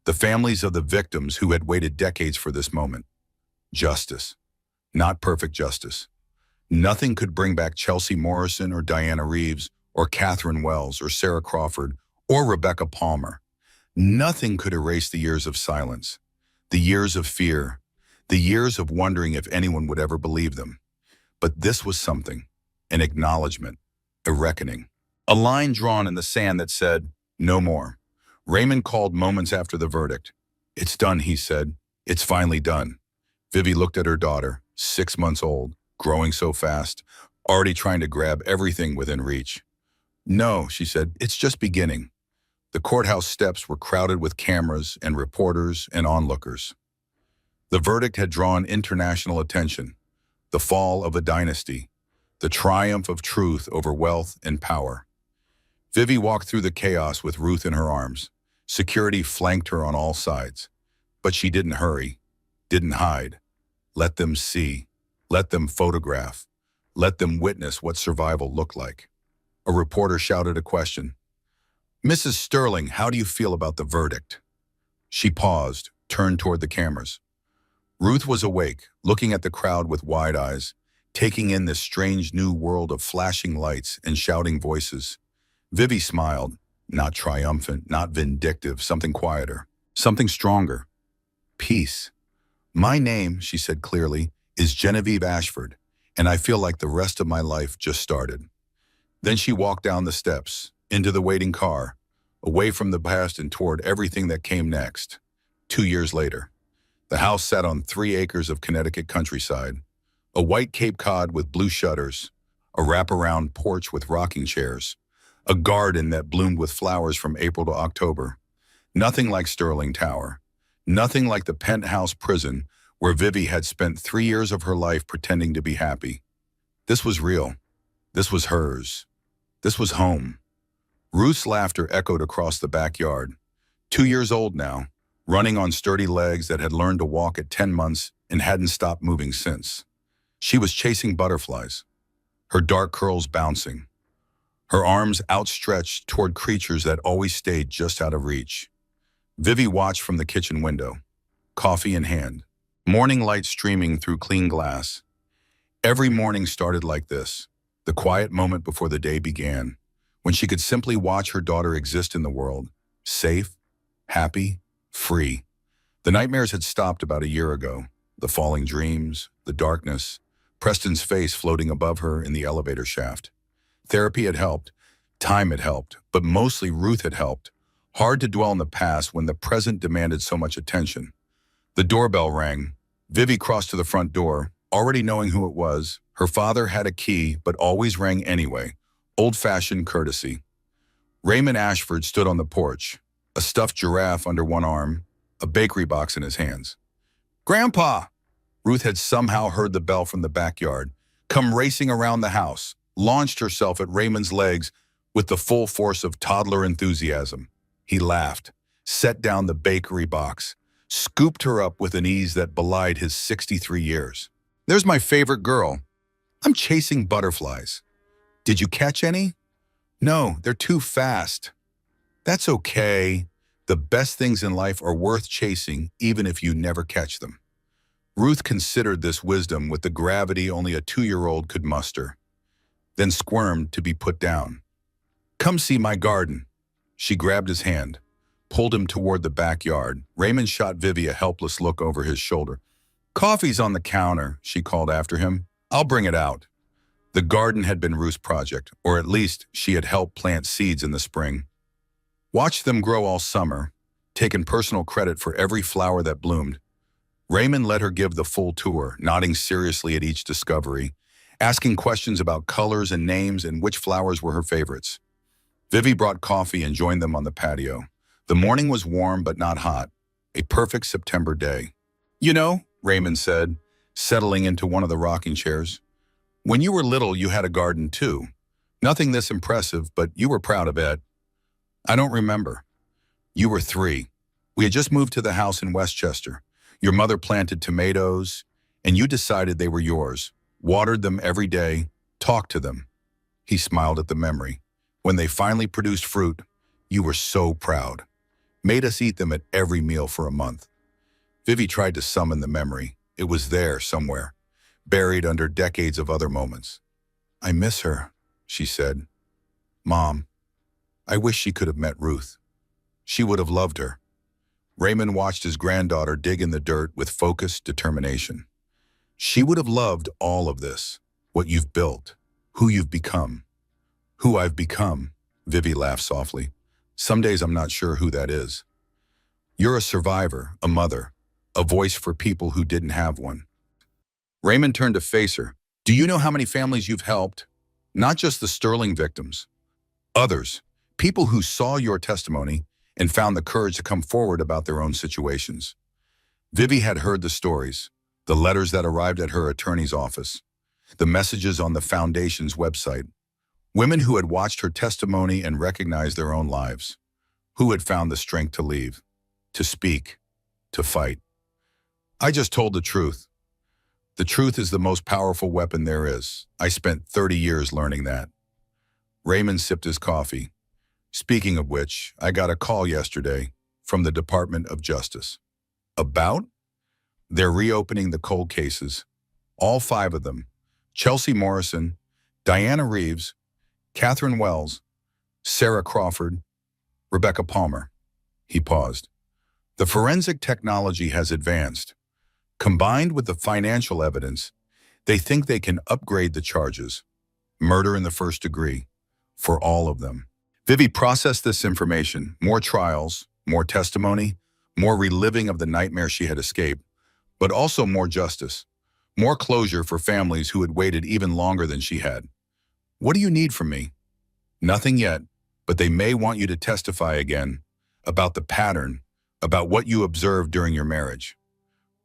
the families of the victims who had waited decades for this moment. Justice. Not perfect justice. Nothing could bring back Chelsea Morrison or Diana Reeves or Catherine Wells or Sarah Crawford or Rebecca Palmer. Nothing could erase the years of silence, the years of fear, the years of wondering if anyone would ever believe them. But this was something, an acknowledgement, a reckoning. A line drawn in the sand that said, "No more." Raymond called moments after the verdict. "It's done," he said. "It's finally done." Vivi looked at her daughter, 6 months old, growing so fast, already trying to grab everything within reach. "No," she said, "it's just beginning." The courthouse steps were crowded with cameras and reporters and onlookers. The verdict had drawn international attention. The fall of a dynasty, the triumph of truth over wealth and power. Vivi walked through the chaos with Ruth in her arms. Security flanked her on all sides. But she didn't hurry, didn't hide. Let them see. Let them photograph. Let them witness what survival looked like. A reporter shouted a question. "Mrs. Sterling, how do you feel about the verdict?" She paused, turned toward the cameras. Ruth was awake, looking at the crowd with wide eyes, taking in this strange new world of flashing lights and shouting voices. Vivi smiled, not triumphant, not vindictive, something quieter, something stronger. Peace. "My name," she said clearly, "is Genevieve Ashford, and I feel like the rest of my life just started." Then she walked down the steps, into the waiting car, away from the past and toward everything that came next. 2 years later, the house sat on 3 acres of Connecticut countryside, a white Cape Cod with blue shutters, a wraparound porch with rocking chairs, a garden that bloomed with flowers from April to October. Nothing like Sterling Tower. Nothing like the penthouse prison where Vivi had spent 3 years of her life pretending to be happy. This was real. This was hers. This was home. Ruth's laughter echoed across the backyard. 2 years old now, running on sturdy legs that had learned to walk at 10 months and hadn't stopped moving since. She was chasing butterflies, her dark curls bouncing, her arms outstretched toward creatures that always stayed just out of reach. Vivi watched from the kitchen window, coffee in hand, morning light streaming through clean glass. Every morning started like this, the quiet moment before the day began, when she could simply watch her daughter exist in the world, safe, happy, free. The nightmares had stopped about a year ago, the falling dreams, the darkness, Preston's face floating above her in the elevator shaft. Therapy had helped, time had helped, but mostly Ruth had helped. Hard to dwell in the past when the present demanded so much attention. The doorbell rang. Vivi crossed to the front door, already knowing who it was. Her father had a key, but always rang anyway. Old-fashioned courtesy. Raymond Ashford stood on the porch, a stuffed giraffe under one arm, a bakery box in his hands. "Grandpa!" Ruth had somehow heard the bell from the backyard, come racing around the house, launched herself at Raymond's legs with the full force of toddler enthusiasm. He laughed, set down the bakery box, scooped her up with an ease that belied his 63 years. "There's my favorite girl. I'm chasing butterflies. Did you catch any?" "No, they're too fast." "That's okay. The best things in life are worth chasing even if you never catch them." Ruth considered this wisdom with the gravity only a 2-year-old could muster, then squirmed to be put down. "Come see my garden." She grabbed his hand, pulled him toward the backyard. Raymond shot Vivi a helpless look over his shoulder. "Coffee's on the counter," she called after him. "I'll bring it out." The garden had been Ruth's project, or at least she had helped plant seeds in the spring. Watched them grow all summer, taking personal credit for every flower that bloomed. Raymond let her give the full tour, nodding seriously at each discovery, asking questions about colors and names and which flowers were her favorites. Vivi brought coffee and joined them on the patio. The morning was warm but not hot, a perfect September day. "You know," Raymond said, settling into one of the rocking chairs, "when you were little you had a garden too. Nothing this impressive, but you were proud of it." "I don't remember." "You were 3. We had just moved to the house in Westchester. Your mother planted tomatoes, and you decided they were yours, watered them every day, talked to them." He smiled at the memory. "When they finally produced fruit, you were so proud. Made us eat them at every meal for a month." Vivi tried to summon the memory. It was there somewhere, buried under decades of other moments. "I miss her," she said. "Mom, I wish she could have met Ruth. She would have loved her." Raymond watched his granddaughter dig in the dirt with focused determination. "She would have loved all of this, what you've built, who you've become." "Who I've become," Vivi laughed softly. "Some days I'm not sure who that is." "You're a survivor, a mother, a voice for people who didn't have one." Raymond turned to face her. "Do you know how many families you've helped? Not just the Sterling victims. Others, people who saw your testimony and found the courage to come forward about their own situations." Vivi had heard the stories, the letters that arrived at her attorney's office, the messages on the foundation's website. Women who had watched her testimony and recognized their own lives, who had found the strength to leave, to speak, to fight. I just told the truth. The truth is the most powerful weapon there is. I spent 30 years learning that. Raymond sipped his coffee. Speaking of which, I got a call yesterday from the Department of Justice. About? They're reopening the cold cases. All 5 of them. Chelsea Morrison, Diana Reeves, Catherine Wells, Sarah Crawford, Rebecca Palmer. He paused. The forensic technology has advanced. Combined with the financial evidence, they think they can upgrade the charges. Murder in the first degree. For all of them. Vivi processed this information. More trials, more testimony, more reliving of the nightmare she had escaped, but also more justice. More closure for families who had waited even longer than she had. What do you need from me? Nothing yet, but they may want you to testify again about the pattern, about what you observed during your marriage.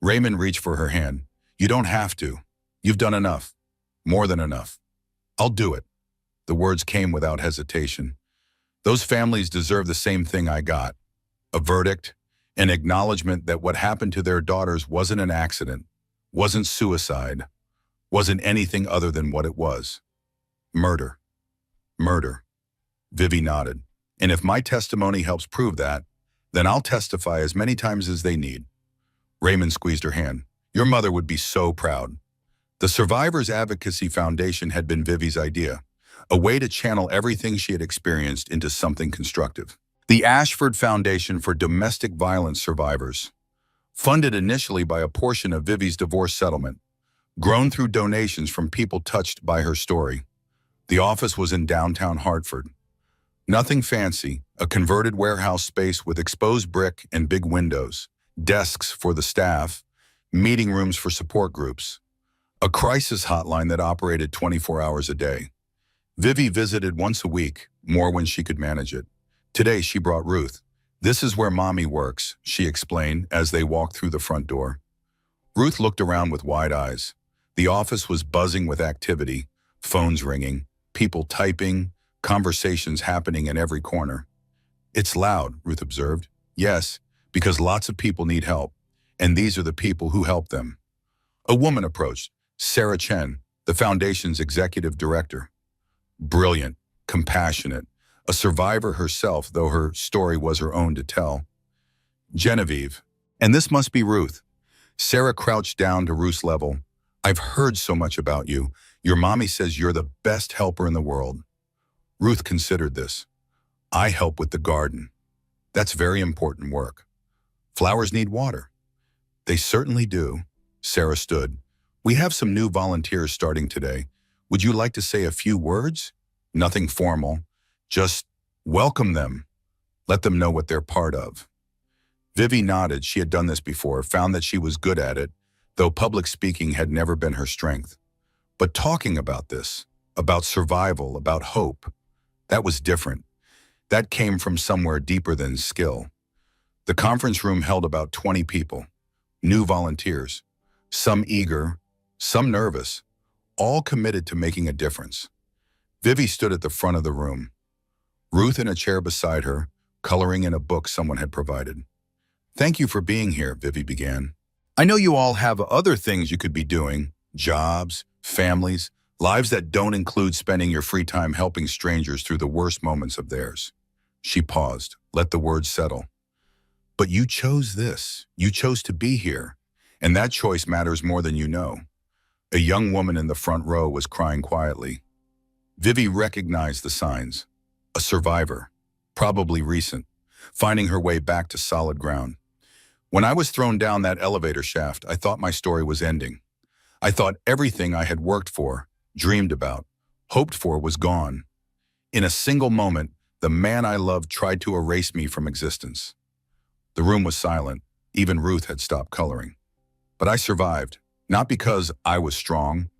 Raymond reached for her hand. You don't have to. You've done enough. More than enough. I'll do it. The words came without hesitation. Those families deserve the same thing I got. A verdict, an acknowledgement that what happened to their daughters wasn't an accident, wasn't suicide, wasn't anything other than what it was. Murder. Murder. Vivi nodded. And if my testimony helps prove that, then I'll testify as many times as they need. Raymond squeezed her hand. Your mother would be so proud. The Survivors Advocacy Foundation had been Vivi's idea, a way to channel everything she had experienced into something constructive. The Ashford Foundation for Domestic Violence Survivors, funded initially by a portion of Vivi's divorce settlement, grown through donations from people touched by her story. The office was in downtown Hartford. Nothing fancy, a converted warehouse space with exposed brick and big windows, desks for the staff, meeting rooms for support groups, a crisis hotline that operated 24 hours a day. Vivi visited once a week, more when she could manage it. Today, she brought Ruth. This is where Mommy works, she explained as they walked through the front door. Ruth looked around with wide eyes. The office was buzzing with activity, phones ringing, people typing, conversations happening in every corner. It's loud, Ruth observed. Yes, because lots of people need help, and these are the people who help them. A woman approached, Sarah Chen, the foundation's executive director. Brilliant, compassionate, a survivor herself, though her story was her own to tell. Genevieve, and this must be Ruth. Sarah crouched down to Ruth's level. I've heard so much about you. Your mommy says you're the best helper in the world. Ruth considered this. I help with the garden. That's very important work. Flowers need water. They certainly do. Sarah stood. We have some new volunteers starting today. Would you like to say a few words? Nothing formal. Just welcome them. Let them know what they're part of. Vivi nodded. She had done this before, found that she was good at it, though public speaking had never been her strength. But talking about this, about survival, about hope, that was different. That came from somewhere deeper than skill. The conference room held about 20 people, new volunteers, some eager, some nervous, all committed to making a difference. Vivi stood at the front of the room, Ruth in a chair beside her, coloring in a book someone had provided. Thank you for being here, Vivi began. I know you all have other things you could be doing, jobs, families, lives that don't include spending your free time helping strangers through the worst moments of theirs. She paused, let the words settle. But you chose this. You chose to be here. And that choice matters more than you know. A young woman in the front row was crying quietly. Vivi recognized the signs. A survivor, probably recent, finding her way back to solid ground. When I was thrown down that elevator shaft, I thought my story was ending. I thought everything I had worked for, dreamed about, hoped for was gone. In a single moment, the man I loved tried to erase me from existence. The room was silent. Even Ruth had stopped coloring. But I survived, not because I was strong,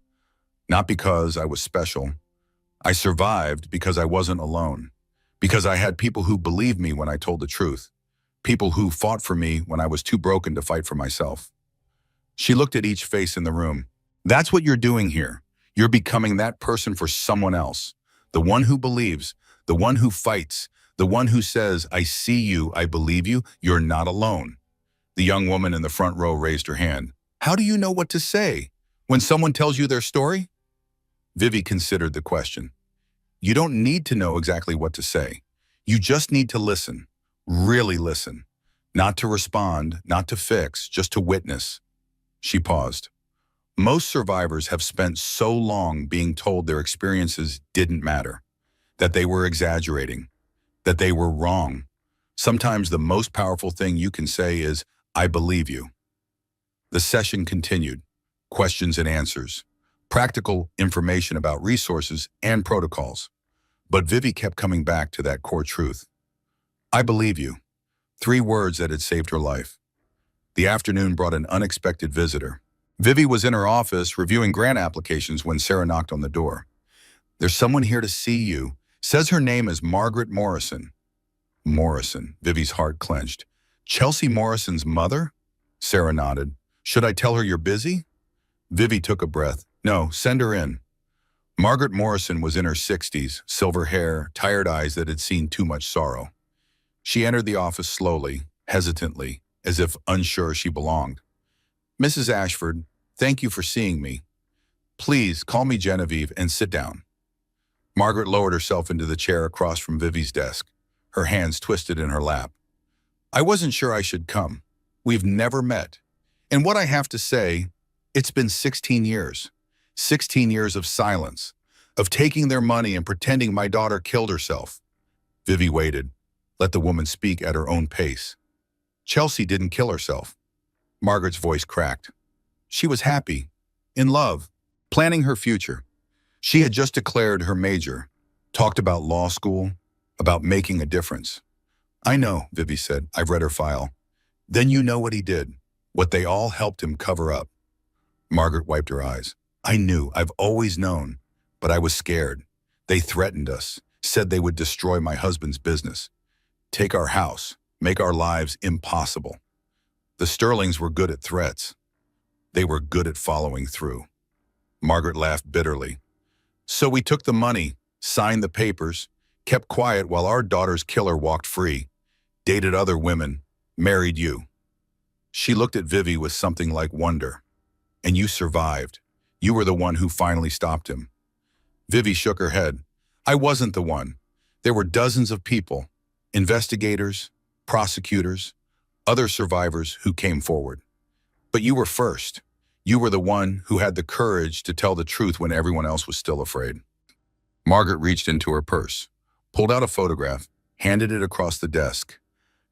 not because I was special. I survived because I wasn't alone, because I had people who believed me when I told the truth, people who fought for me when I was too broken to fight for myself. She looked at each face in the room. That's what you're doing here. You're becoming that person for someone else, The one who believes, the one who fights, the one who says, I see you, I believe you, you're not alone. The young woman in the front row raised her hand. How do you know what to say when someone tells you their story? Vivi considered the question. You don't need to know exactly what to say. You just need to listen, really listen. Not to respond, not to fix, just to witness. She paused. Most survivors have spent so long being told their experiences didn't matter, that they were exaggerating, that they were wrong. Sometimes the most powerful thing you can say is, I believe you. The session continued. Questions and answers. Practical information about resources and protocols. But Vivi kept coming back to that core truth. I believe you. 3 words that had saved her life. The afternoon brought an unexpected visitor. Vivi was in her office reviewing grant applications when Sarah knocked on the door. There's someone here to see you. Says her name is Margaret Morrison. Morrison. Vivi's heart clenched. Chelsea Morrison's mother? Sarah nodded. Should I tell her you're busy? Vivi took a breath. No, send her in. Margaret Morrison was in her 60s, silver hair, tired eyes that had seen too much sorrow. She entered the office slowly, hesitantly, as if unsure she belonged. Mrs. Ashford, thank you for seeing me. Please call me Genevieve and sit down. Margaret lowered herself into the chair across from Vivi's desk, her hands twisted in her lap. I wasn't sure I should come. We've never met. And what I have to say, it's been 16 years. 16 years of silence, of taking their money and pretending my daughter killed herself. Vivi waited. Let the woman speak at her own pace. Chelsea didn't kill herself. Margaret's voice cracked. She was happy, in love, planning her future. She had just declared her major, talked about law school, about making a difference. I know, Vivi said. I've read her file. Then you know what he did, what they all helped him cover up. Margaret wiped her eyes. I knew, I've always known, but I was scared. They threatened us, said they would destroy my husband's business. Take our house, make our lives impossible. The Sterlings were good at threats. They were good at following through. Margaret laughed bitterly. So we took the money, signed the papers, kept quiet while our daughter's killer walked free, dated other women, married you. She looked at Vivi with something like wonder. And you survived. You were the one who finally stopped him. Vivi shook her head. I wasn't the one. There were dozens of people, investigators, prosecutors, other survivors who came forward. But you were first. You were the one who had the courage to tell the truth when everyone else was still afraid. Margaret reached into her purse, pulled out a photograph, handed it across the desk.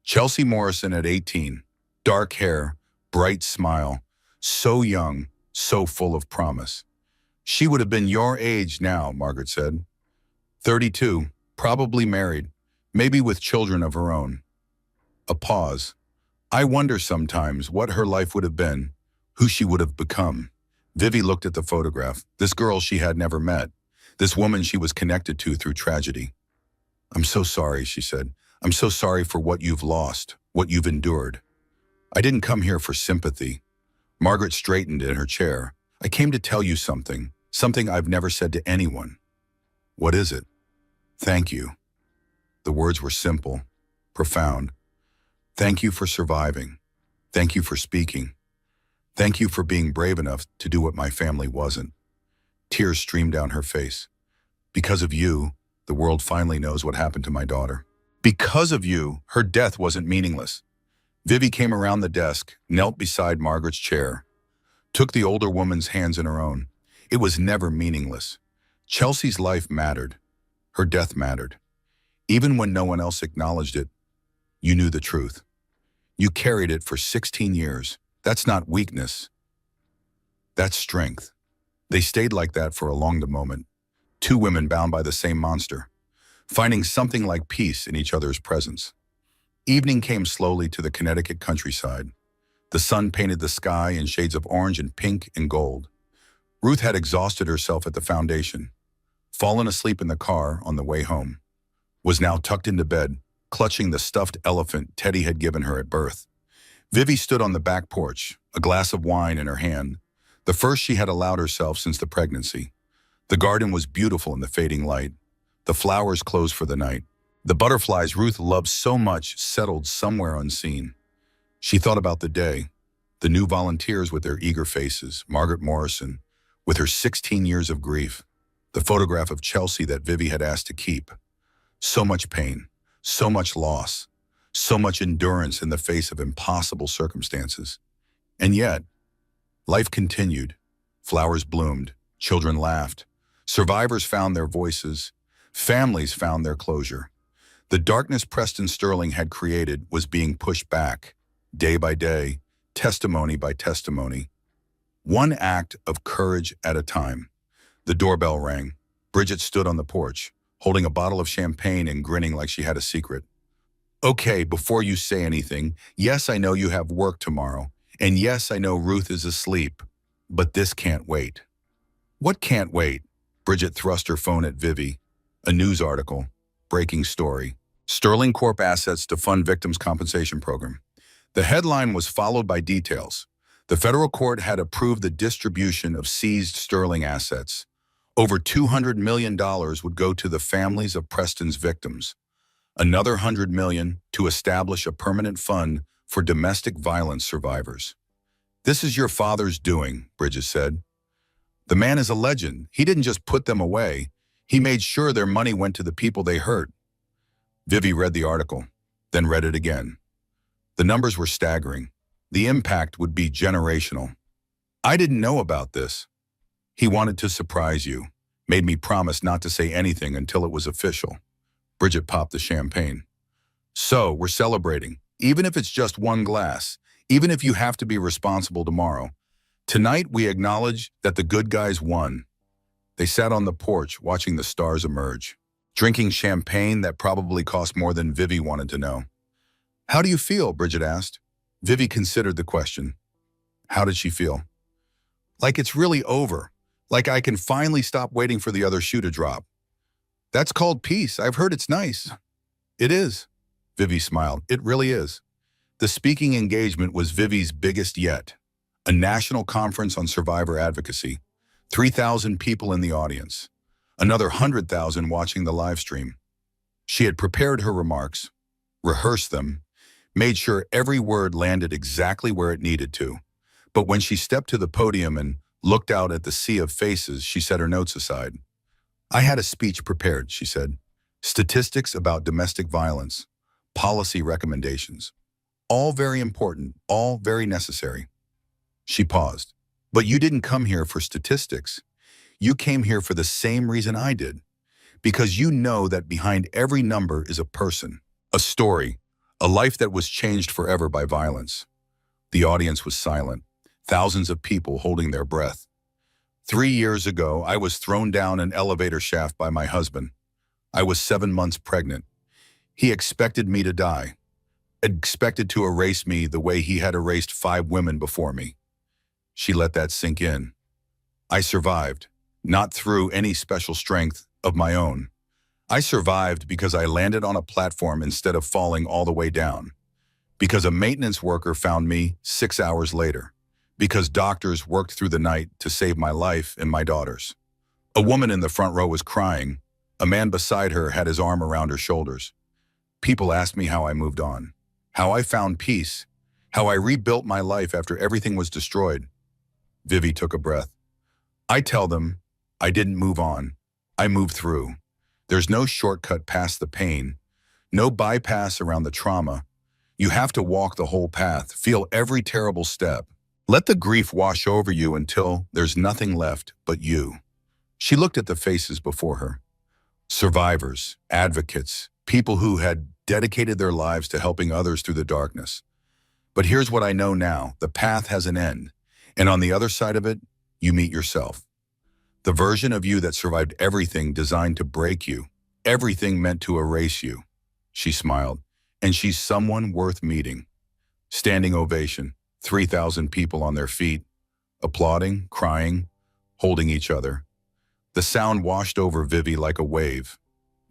Chelsea Morrison at 18, dark hair, bright smile, so young, so full of promise. She would have been your age now, Margaret said. 32, probably married, maybe with children of her own. A pause. I wonder sometimes what her life would have been, who she would have become. Vivi looked at the photograph, this girl she had never met, this woman she was connected to through tragedy. I'm so sorry, she said. I'm so sorry for what you've lost, what you've endured. I didn't come here for sympathy. Margaret straightened in her chair. I came to tell you something I've never said to anyone. What is it? Thank you. The words were simple, profound. Thank you for surviving. Thank you for speaking. Thank you for being brave enough to do what my family wasn't. Tears streamed down her face. Because of you, the world finally knows what happened to my daughter. Because of you, her death wasn't meaningless. Vivi came around the desk, knelt beside Margaret's chair, took the older woman's hands in her own. It was never meaningless. Chelsea's life mattered. Her death mattered. Even when no one else acknowledged it, you knew the truth. You carried it for 16 years. That's not weakness. That's strength. They stayed like that for a long moment. 2 women bound by the same monster, finding something like peace in each other's presence. Evening came slowly to the Connecticut countryside. The sun painted the sky in shades of orange and pink and gold. Ruth had exhausted herself at the foundation, fallen asleep in the car on the way home, was now tucked into bed, clutching the stuffed elephant Teddy had given her at birth. Vivi stood on the back porch, a glass of wine in her hand, the first she had allowed herself since the pregnancy. The garden was beautiful in the fading light. The flowers closed for the night. The butterflies Ruth loved so much settled somewhere unseen. She thought about the day, the new volunteers with their eager faces, Margaret Morrison, with her 16 years of grief, the photograph of Chelsea that Vivi had asked to keep. So much pain, so much loss, so much endurance in the face of impossible circumstances. And yet, life continued. Flowers bloomed, children laughed, survivors found their voices, families found their closure. The darkness Preston Sterling had created was being pushed back, day by day, testimony by testimony. One act of courage at a time. The doorbell rang. Bridget stood on the porch, holding a bottle of champagne and grinning like she had a secret. Okay, before you say anything, yes, I know you have work tomorrow, and yes, I know Ruth is asleep, but this can't wait. What can't wait? Bridget thrust her phone at Vivi. A news article. Breaking story. Sterling Corp assets to fund victims' compensation program. The headline was followed by details. The federal court had approved the distribution of seized Sterling assets. Over $200 million would go to the families of Preston's victims. Another $100 million to establish a permanent fund for domestic violence survivors. This is your father's doing, Bridget said. The man is a legend. He didn't just put them away. He made sure their money went to the people they hurt. Vivi read the article, then read it again. The numbers were staggering. The impact would be generational. I didn't know about this. He wanted to surprise you, made me promise not to say anything until it was official. Bridget popped the champagne. So, we're celebrating, even if it's just one glass, even if you have to be responsible tomorrow. Tonight, we acknowledge that the good guys won. They sat on the porch watching the stars emerge, drinking champagne that probably cost more than Vivi wanted to know. How do you feel? Bridget asked. Vivi considered the question. How did she feel? Like it's really over. Like I can finally stop waiting for the other shoe to drop. That's called peace. I've heard it's nice. It is. Vivi smiled. It really is. The speaking engagement was Vivi's biggest yet. A national conference on survivor advocacy. 3,000 people in the audience. Another 100,000 watching the live stream. She had prepared her remarks, rehearsed them, made sure every word landed exactly where it needed to. But when she stepped to the podium and looked out at the sea of faces, she set her notes aside. I had a speech prepared, she said. Statistics about domestic violence, policy recommendations. All very important, all very necessary. She paused. But you didn't come here for statistics. You came here for the same reason I did. Because you know that behind every number is a person, a story, a life that was changed forever by violence. The audience was silent, thousands of people holding their breath. 3 years ago, I was thrown down an elevator shaft by my husband. I was 7 months pregnant. He expected me to die, expected to erase me the way he had erased 5 women before me. She let that sink in. I survived, not through any special strength of my own. I survived because I landed on a platform instead of falling all the way down. Because a maintenance worker found me 6 hours later. Because doctors worked through the night to save my life and my daughter's. A woman in the front row was crying. A man beside her had his arm around her shoulders. People asked me how I moved on, how I found peace, how I rebuilt my life after everything was destroyed. Vivi took a breath. I tell them, I didn't move on. I moved through. There's no shortcut past the pain, no bypass around the trauma. You have to walk the whole path, feel every terrible step. Let the grief wash over you until there's nothing left but you. She looked at the faces before her. Survivors, advocates, people who had dedicated their lives to helping others through the darkness. But here's what I know now. The path has an end. And on the other side of it, you meet yourself. The version of you that survived everything designed to break you, everything meant to erase you. She smiled, and she's someone worth meeting. Standing ovation, 3,000 people on their feet, applauding, crying, holding each other. The sound washed over Vivi like a wave.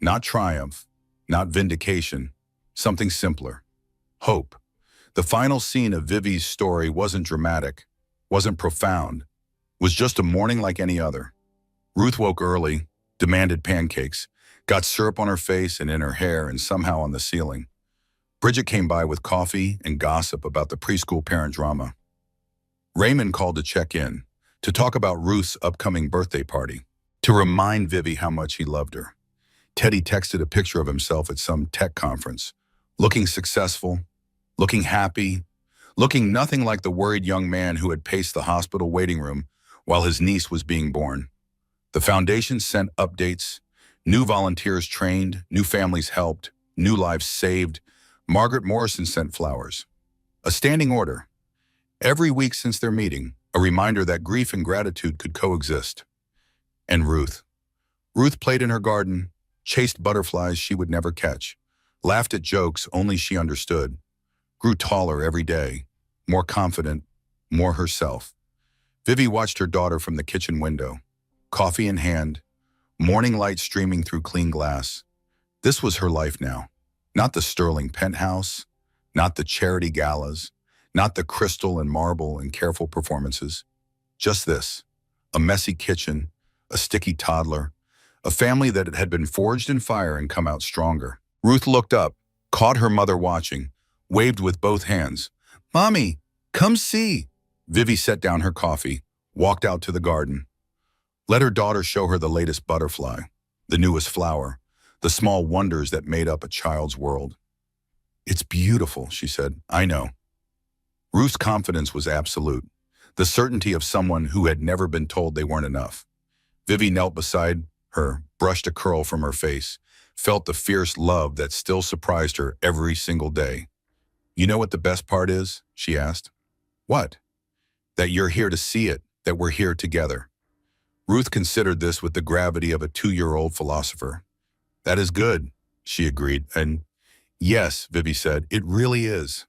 Not triumph, not vindication, something simpler. Hope. The final scene of Vivi's story wasn't dramatic, wasn't profound, was just a morning like any other. Ruth woke early, demanded pancakes, Got syrup on her face and in her hair and somehow on the ceiling. Bridget came by with coffee and gossip about the preschool parent drama. Raymond called to check in, to talk about Ruth's upcoming birthday party, to remind Vivi how much he loved her. Teddy texted a picture of himself at some tech conference, looking successful, looking happy, looking nothing like the worried young man who had paced the hospital waiting room while his niece was being born. The foundation sent updates, new volunteers trained, new families helped, new lives saved. Margaret Morrison sent flowers. A standing order. Every week since their meeting, a reminder that grief and gratitude could coexist. And Ruth. Ruth played in her garden, chased butterflies she would never catch, laughed at jokes only she understood, grew taller every day, more confident, more herself. Vivi watched her daughter from the kitchen window, coffee in hand, morning light streaming through clean glass. This was her life now. Not the sterling penthouse, not the charity galas, not the crystal and marble and careful performances. Just this, a messy kitchen, a sticky toddler, a family that had been forged in fire and come out stronger. Ruth looked up, caught her mother watching, waved with both hands. "Mommy, come see." Vivi set down her coffee, walked out to the garden. Let her daughter show her the latest butterfly, the newest flower, the small wonders that made up a child's world. "It's beautiful," she said. "I know." Ruth's confidence was absolute, the certainty of someone who had never been told they weren't enough. Vivi knelt beside her, brushed a curl from her face, felt the fierce love that still surprised her every single day. "You know what the best part is?" she asked. "What?" "That you're here to see it, that we're here together." Ruth considered this with the gravity of a 2-year-old philosopher. "That is good," she agreed. "And yes," Vivi said, "it really is."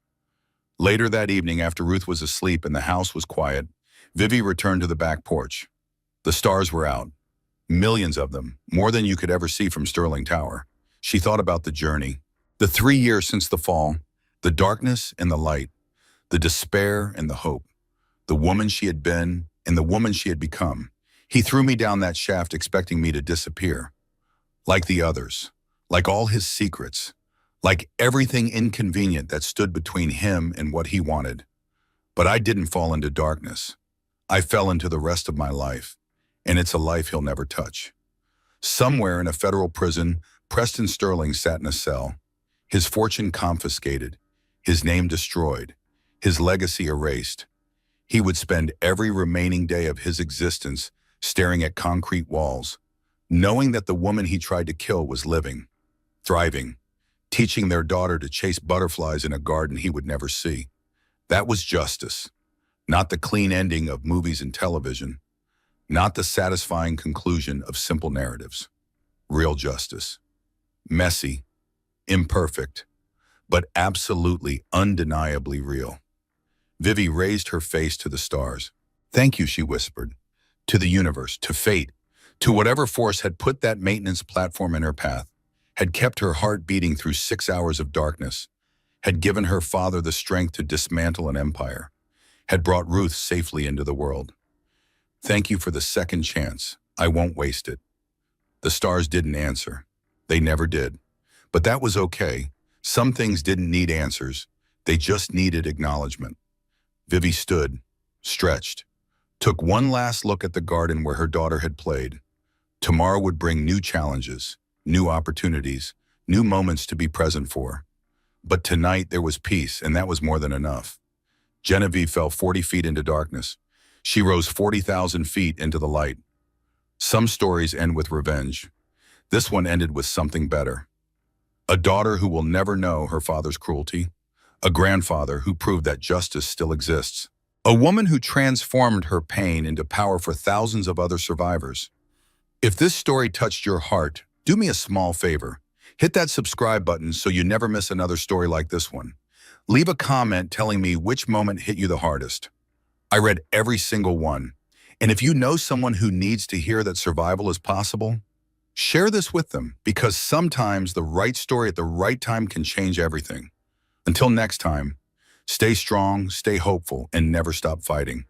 Later that evening, after Ruth was asleep and the house was quiet, Vivi returned to the back porch. The stars were out. Millions of them, more than you could ever see from Sterling Tower. She thought about the journey, the 3 years since the fall, the darkness and the light, the despair and the hope, the woman she had been and the woman she had become. He threw me down that shaft expecting me to disappear. Like the others, like all his secrets, like everything inconvenient that stood between him and what he wanted. But I didn't fall into darkness. I fell into the rest of my life, and it's a life he'll never touch. Somewhere in a federal prison, Preston Sterling sat in a cell, his fortune confiscated, his name destroyed, his legacy erased. He would spend every remaining day of his existence staring at concrete walls, knowing that the woman he tried to kill was living, thriving, teaching their daughter to chase butterflies in a garden he would never see. That was justice, not the clean ending of movies and television, not the satisfying conclusion of simple narratives. Real justice. Messy, imperfect, but absolutely undeniably real. Vivi raised her face to the stars. "Thank you," she whispered. To the universe, to fate, to whatever force had put that maintenance platform in her path, had kept her heart beating through 6 hours of darkness, had given her father the strength to dismantle an empire, had brought Ruth safely into the world. "Thank you for the second chance. I won't waste it." The stars didn't answer. They never did. But that was okay. Some things didn't need answers. They just needed acknowledgement. Vivi stood, stretched, took one last look at the garden where her daughter had played. Tomorrow would bring new challenges, new opportunities, new moments to be present for. But tonight there was peace, and that was more than enough. Genevieve fell 40 feet into darkness. She rose 40,000 feet into the light. Some stories end with revenge. This one ended with something better. A daughter who will never know her father's cruelty. A grandfather who proved that justice still exists. A woman who transformed her pain into power for thousands of other survivors. If this story touched your heart, do me a small favor. Hit that subscribe button so you never miss another story like this one. Leave a comment telling me which moment hit you the hardest. I read every single one. And if you know someone who needs to hear that survival is possible, share this with them, because sometimes the right story at the right time can change everything. Until next time, stay strong, stay hopeful, and never stop fighting.